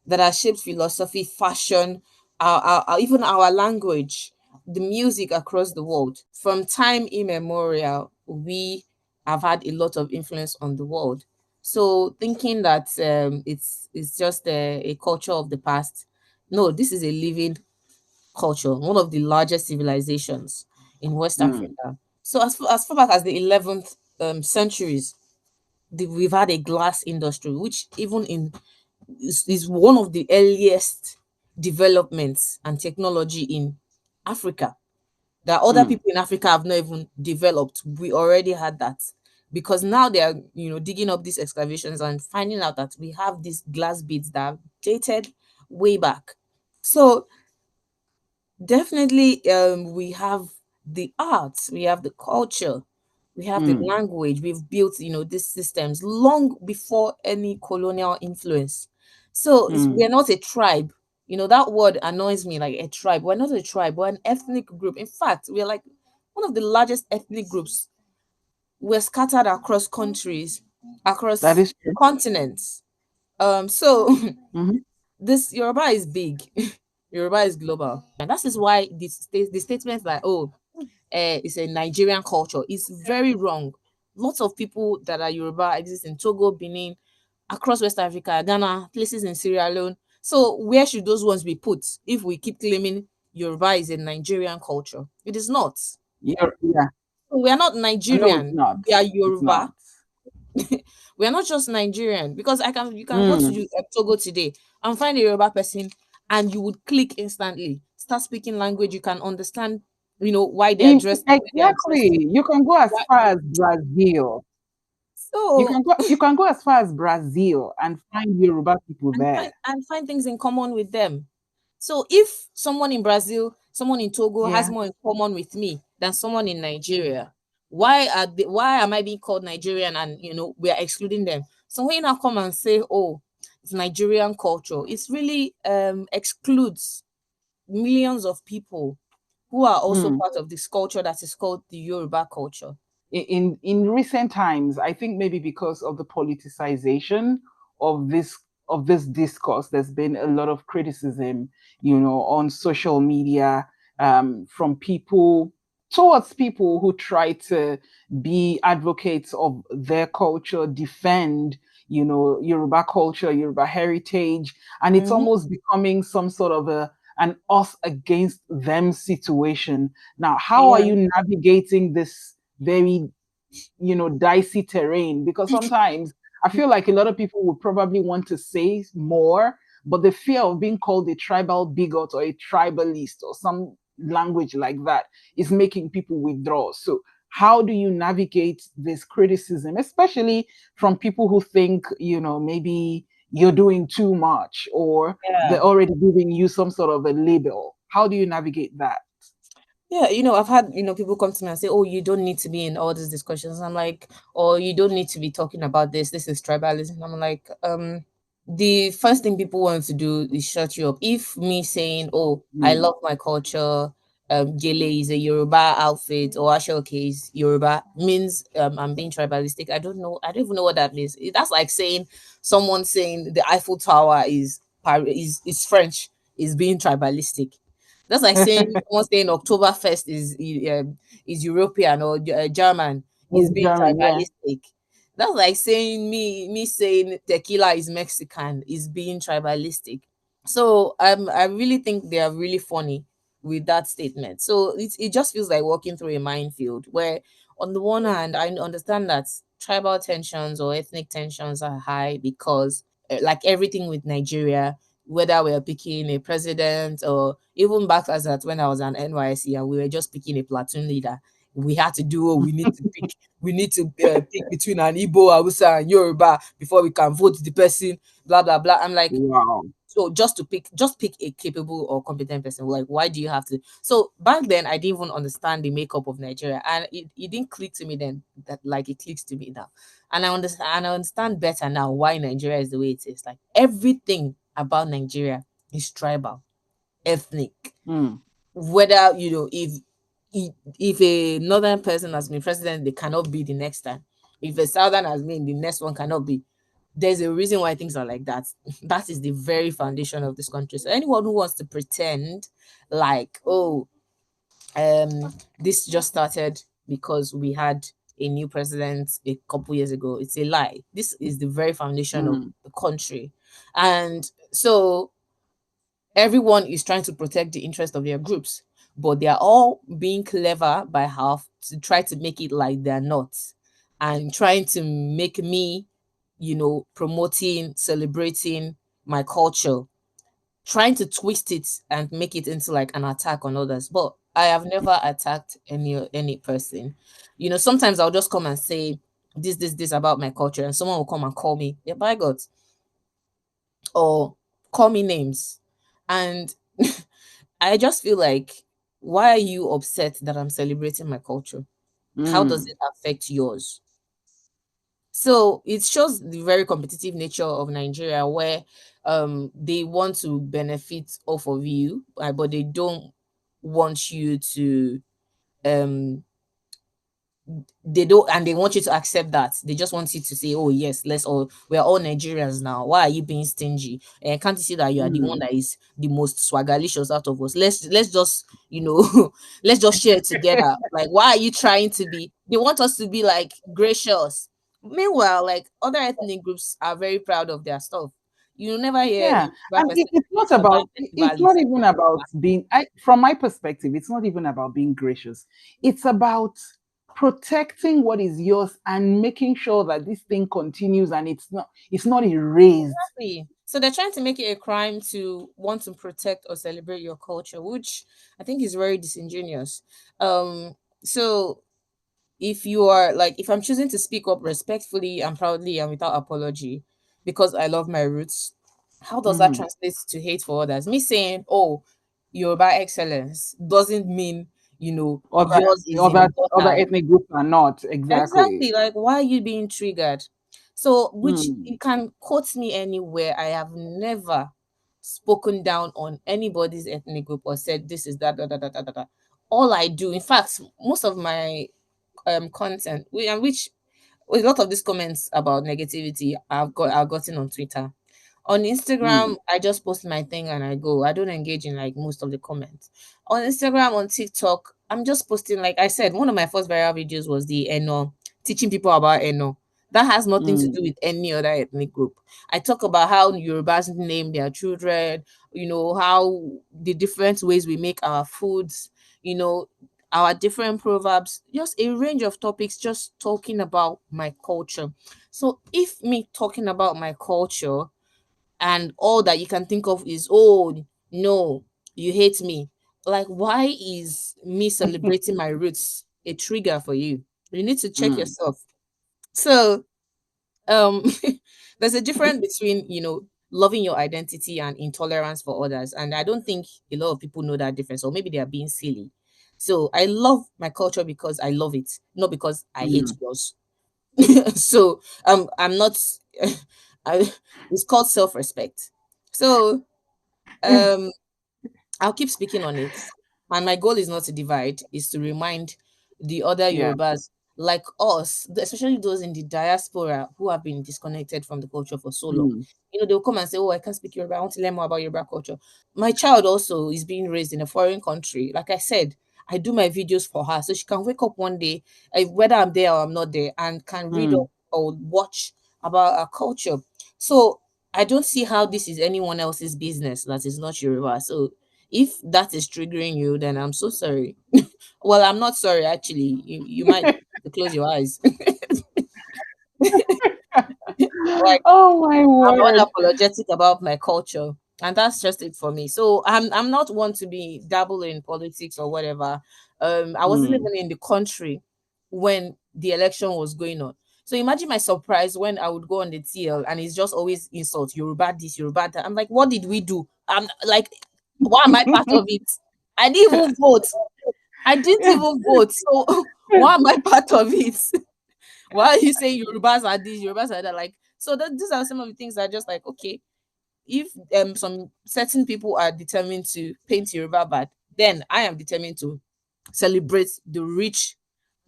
that has shaped philosophy, fashion, even our language, the music across the world. From time immemorial, we have had a lot of influence on the world. So thinking that it's just a culture of the past, no, this is a living culture, one of the largest civilizations in West mm, Africa. So as far back as the 11th centuries, we've had a glass industry, which even is one of the earliest developments and technology in Africa that other mm, people in Africa have not even developed. We already had that because now they are, digging up these excavations and finding out that we have these glass beads that are dated way back. So definitely, we have the arts, we have the culture, we have the mm, language. We've built, these systems long before any colonial influence. So we're mm, not a tribe. That word annoys me, like a tribe. We're not a tribe, we're an ethnic group. In fact, we're like one of the largest ethnic groups. We're scattered across countries, that across is true. continents. So Mm-hmm. this Yoruba is big. Yoruba is global. And that is why the statement like, oh, it's a Nigerian culture is very wrong. Lots of people that are Yoruba exist in Togo, Benin, across West Africa, Ghana, places in Sierra Leone. So where should those ones be put if we keep claiming Yoruba is a Nigerian culture? It is not. Yeah. So we are not No, it's Nigerian. not. We are It's Yoruba. not. We are not just Nigerian because you can go to Mm. Togo today and find a Yoruba person, and you would click instantly, start speaking language you can understand. Why they are dressed the way they are Exactly. dressed. You can go as Why- far as Brazil. So You can go as far as Brazil and find Yoruba people there. and find things in common with them. So if someone in Brazil, someone in Togo has Yeah. more in common with me than someone in Nigeria, why am I being called Nigerian and we are excluding them? So when you now come and say, oh, it's Nigerian culture, it's really excludes millions of people who are also Mm. part of this culture that is called the Yoruba culture. In recent times, I think maybe because of the politicization of this discourse, there's been a lot of criticism, on social media, from people towards people who try to be advocates of their culture, defend, Yoruba culture, Yoruba heritage, and it's Mm-hmm. almost becoming some sort of an us against them situation. Now, how are Yeah, you navigating this very, dicey terrain? Because sometimes I feel like a lot of people would probably want to say more, but the fear of being called a tribal bigot or a tribalist or some language like that is making people withdraw. So how do you navigate this criticism, especially from people who think, maybe you're doing too much, or they're yeah. already giving you some sort of a label? How do you navigate that? Yeah, I've had, people come to me and say, oh, you don't need to be in all these discussions. I'm like, or you don't need to be talking about this. This is tribalism. I'm like, the first thing people want to do is shut you up. If me saying, oh, I Mm, love my culture, gele is a Yoruba outfit, or ashoke is Yoruba, means I'm being tribalistic. I don't know. I don't even know what that means. That's like saying someone saying the Eiffel Tower is French, is being tribalistic. That's like saying someone saying Oktoberfest is European, or German, is being German, yeah. tribalistic. That's like saying me saying tequila is Mexican, is being tribalistic. So I really think they are really funny with that statement. So it just feels like walking through a minefield where, on the one hand, I understand that tribal tensions or ethnic tensions are high because, like everything with Nigeria, whether we're picking a president, or even back as that when I was an NYC and we were just picking a platoon leader, we had to do what we need to pick. We need to pick between an Igbo, Hausa, and Yoruba before we can vote the person. Blah blah blah. I'm like, Wow. so just pick a capable or competent person. Like, why do you have to? So back then, I didn't even understand the makeup of Nigeria, and it didn't click to me then that like it clicks to me now, and I understand better now why Nigeria is the way it is. Like everything about Nigeria is tribal, ethnic. Mm. Whether if a northern person has been president, they cannot be the next time. If a southern has been, the next one cannot be. There's a reason why things are like that. That is the very foundation of this country. So anyone who wants to pretend like, oh, this just started because we had a new president a couple years ago, it's a lie. This is the very foundation of Mm. the country. And so everyone is trying to protect the interest of their groups, but they are all being clever by half to try to make it like they're not, and trying to make me, promoting, celebrating my culture, trying to twist it and make it into like an attack on others. But I have never attacked any person. Sometimes I'll just come and say this about my culture, and someone will come and call me, yeah, by God, or call me names. And I just feel like, why are you upset that I'm celebrating my culture? How does Mm. it affect yours? So it shows the very competitive nature of Nigeria, where they want to benefit off of you, but they don't want you to um they don't, and they want you to accept that. They just want you to say, oh yes, we're all Nigerians now. Why are you being stingy? And can't you see that you are the one Mm. that is the most swagalicious out of us? Let's just, let's just share together. Like, why are you trying to be, they want us to be like gracious. Meanwhile, like other ethnic groups are very proud of their stuff. You never hear Yeah, a black and person it's say not Yoruba about. It's festival not is even about being. From my perspective, it's not even about being gracious. It's about protecting what is yours and making sure that this thing continues and it's not. It's not erased. exactly. So they're trying to make it a crime to want to protect or celebrate your culture, which I think is very disingenuous. So if you are like, if I'm choosing to speak up respectfully and proudly and without apology because I love my roots, how does that Mhm. translate to hate for others? Me saying, oh, Yoruba excellence doesn't mean, Other yours is other important. ethnic groups are not exactly. Exactly. Like, why are you being triggered? So, which you Mm. can quote me anywhere. I have never spoken down on anybody's ethnic group or said this is that, da, da, da, da, da, da. All I do, in fact, most of my content, and which a lot of these comments about negativity I've gotten on Twitter. On Instagram, Mm. I just post my thing and I go. I don't engage in like most of the comments. On Instagram, on TikTok, I'm just posting. Like I said, one of my first viral videos was the Eno, teaching people about Eno. That has nothing to do Mm. with any other ethnic group. I talk about how Yorubas name their children, how the different ways we make our foods, you know, our different proverbs, just a range of topics, just talking about my culture. So if me talking about my culture and all that you can think of is, oh no, you hate me, like why is me celebrating my roots a trigger for you? You need to check Mm. yourself. So um there's a difference between, loving your identity and intolerance for others, and I don't think a lot of people know that difference, or maybe they are being silly. So I love my culture because I love it, not because I hate Mm. yours. So I'm not I, it's called self-respect. So um I'll keep speaking on it. And my goal is not to divide, is to remind the other Yeah. Yorubas like us, especially those in the diaspora who have been disconnected from the culture for so long. Mm. They'll come and say, "Oh, I can't speak Yoruba. I want to learn more about Yoruba culture." My child also is being raised in a foreign country. Like I said, I do my videos for her so she can wake up one day, whether I'm there or I'm not there, and can read Mm. or watch about our culture. So I don't see how this is anyone else's business that is not Yoruba. So if that is triggering you, then I'm so sorry. Well, I'm not sorry actually. You might close your eyes. Like, Oh my I'm word. unapologetic about my culture, and that's just it for me. So I'm not one to be dabble in politics or whatever. I wasn't Mm. even in the country when the election was going on. So imagine my surprise when I would go on the TL and it's just always insult Yoruba this, Yoruba that. I'm like, what did we do? I'm like, why am I part of it? I didn't even vote. I didn't even vote. So why am I part of it? Why are you saying Yorubas are this, Yorubas are that? Like, so these are some of the things that are just like, okay, if some certain people are determined to paint Yoruba bad, then I am determined to celebrate the rich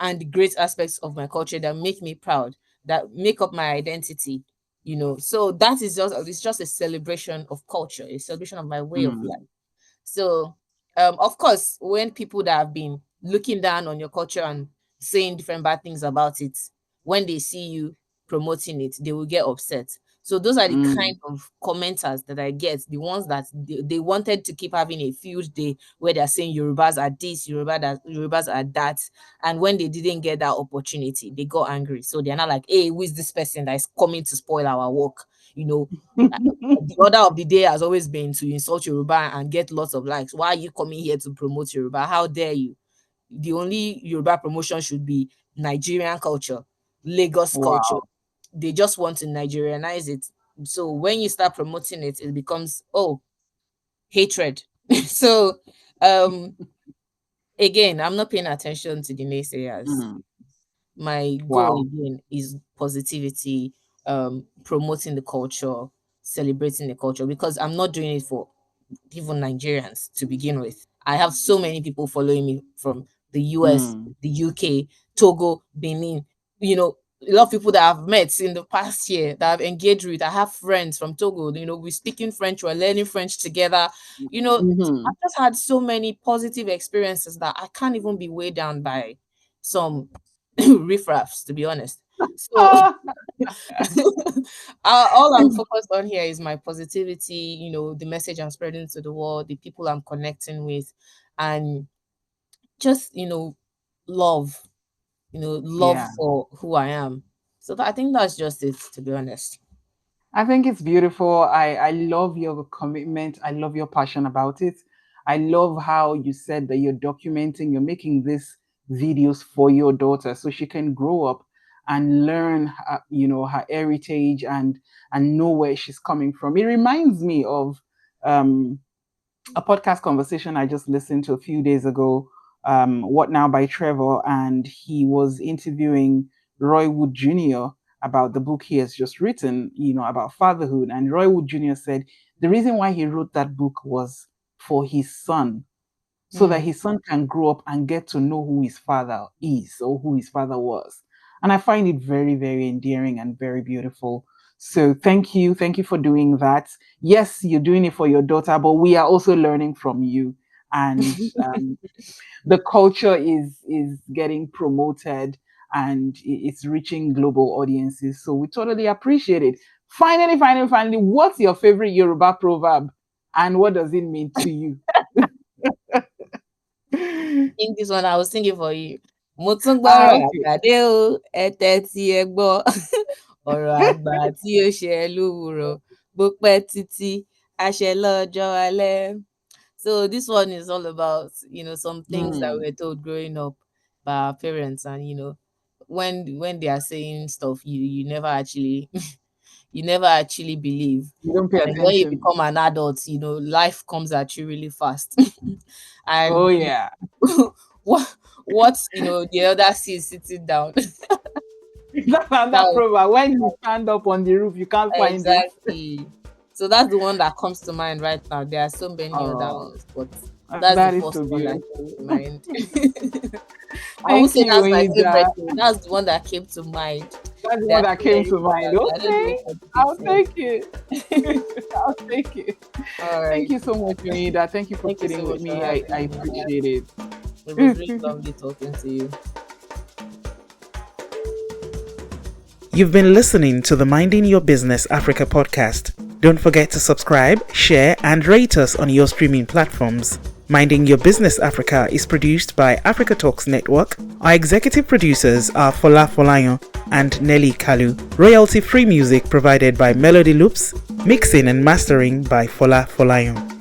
and the great aspects of my culture that make me proud, that make up my identity. So that is just it's just a celebration of culture, a celebration of my way of life. Mm. So, of course, when people that have been looking down on your culture and saying different bad things about it, when they see you promoting it, they will get upset. So those are the Mm. kind of commenters that I get, the ones that they wanted to keep having a field day where they're saying Yorubas are this, Yorubas are that. And when they didn't get that opportunity, they got angry. So they're not like, hey, who is this person that is coming to spoil our work? You know, the order of the day has always been to insult Yoruba and get lots of likes. Why are you coming here to promote Yoruba? How dare you? The only Yoruba promotion should be Nigerian culture, Lagos culture. Wow. They just want to Nigerianize it. So when you start promoting it, it becomes, oh, hatred. So um again, I'm not paying attention to the naysayers. Mm. My goal Wow. again is positivity, promoting the culture, celebrating the culture, because I'm not doing it for even Nigerians to begin with. I have so many people following me from the US, Mm. the UK, Togo, Benin. A lot of people that I've met in the past year that I've engaged with. I have friends from Togo. We're speaking French, we're learning French together. Mhm. I've just had so many positive experiences that I can't even be weighed down by some riffraffs, to be honest. So Ah. all I'm focused on here is my positivity, the message I'm spreading to the world, the people I'm connecting with, and just, love, love Yeah. for who I am. So I think that's just it, to be honest. I think it's beautiful. I love your commitment. I love your passion about it. I love how you said that you're documenting, you're making these videos for your daughter so she can grow up and learn, her heritage and know where she's coming from. It reminds me of um, a podcast conversation I just listened to a few days ago, What Now by Trevor, and he was interviewing Roy Wood Jr. about the book he has just written, about fatherhood. And Roy Wood Jr. said the reason why he wrote that book was for his son, so that Mm. his son can grow up and get to know who his father is or who his father was. And I find it very, very endearing and very beautiful. So thank you. Thank you for doing that. Yes, you're doing it for your daughter, but we are also learning from you. And the culture is getting promoted and it's reaching global audiences. So we totally appreciate it. Finally, what's your favorite Yoruba proverb? And what does it mean to you? Think this one I was thinking for you. Mo tún Ah, gbọ́rọ̀ okay. àgbà dé o, ẹ tẹ́tí ẹ gbọ́. Ọ̀rọ̀ àgbà tí ó ṣẹ lówùúrọ̀, bó pẹ́ títí, a ṣẹ lọ́jọ́ alẹ́. So this one is all about, some things that we Mm. were told growing up by our parents, and when they are saying stuff, you never actually you never actually believe. You don't pay And when you attention. become an adult, life comes at you really fast. Oh And yeah. what the other sees sitting down. That's another Now, proverb. When you stand up on the roof, you can't find it. exactly. So that's the one that comes to mind right now. There are so many other Oh, ones, but that's the that is first so one that came beautiful. to mind. I would Thank say you, that's my Oida. favorite though. That's the one that came to mind. That's the There one are that so came many to mind. others. I don't know Okay, which one to pick I'll from. take it. I'll take it. All Thank right. you so much, Oida. Thank you for Thank you sitting so with much for me. I having me. appreciate it. It was really lovely talking to you. You've been listening to the Minding Your Business Africa podcast. Don't forget to subscribe, share, and rate us on your streaming platforms. Minding Your Business Africa is produced by Africa Talks Network. Our executive producers are Fola Folayon and Nelly Kalu. Royalty-free music provided by Melody Loops. Mixing and mastering by Fola Folayon.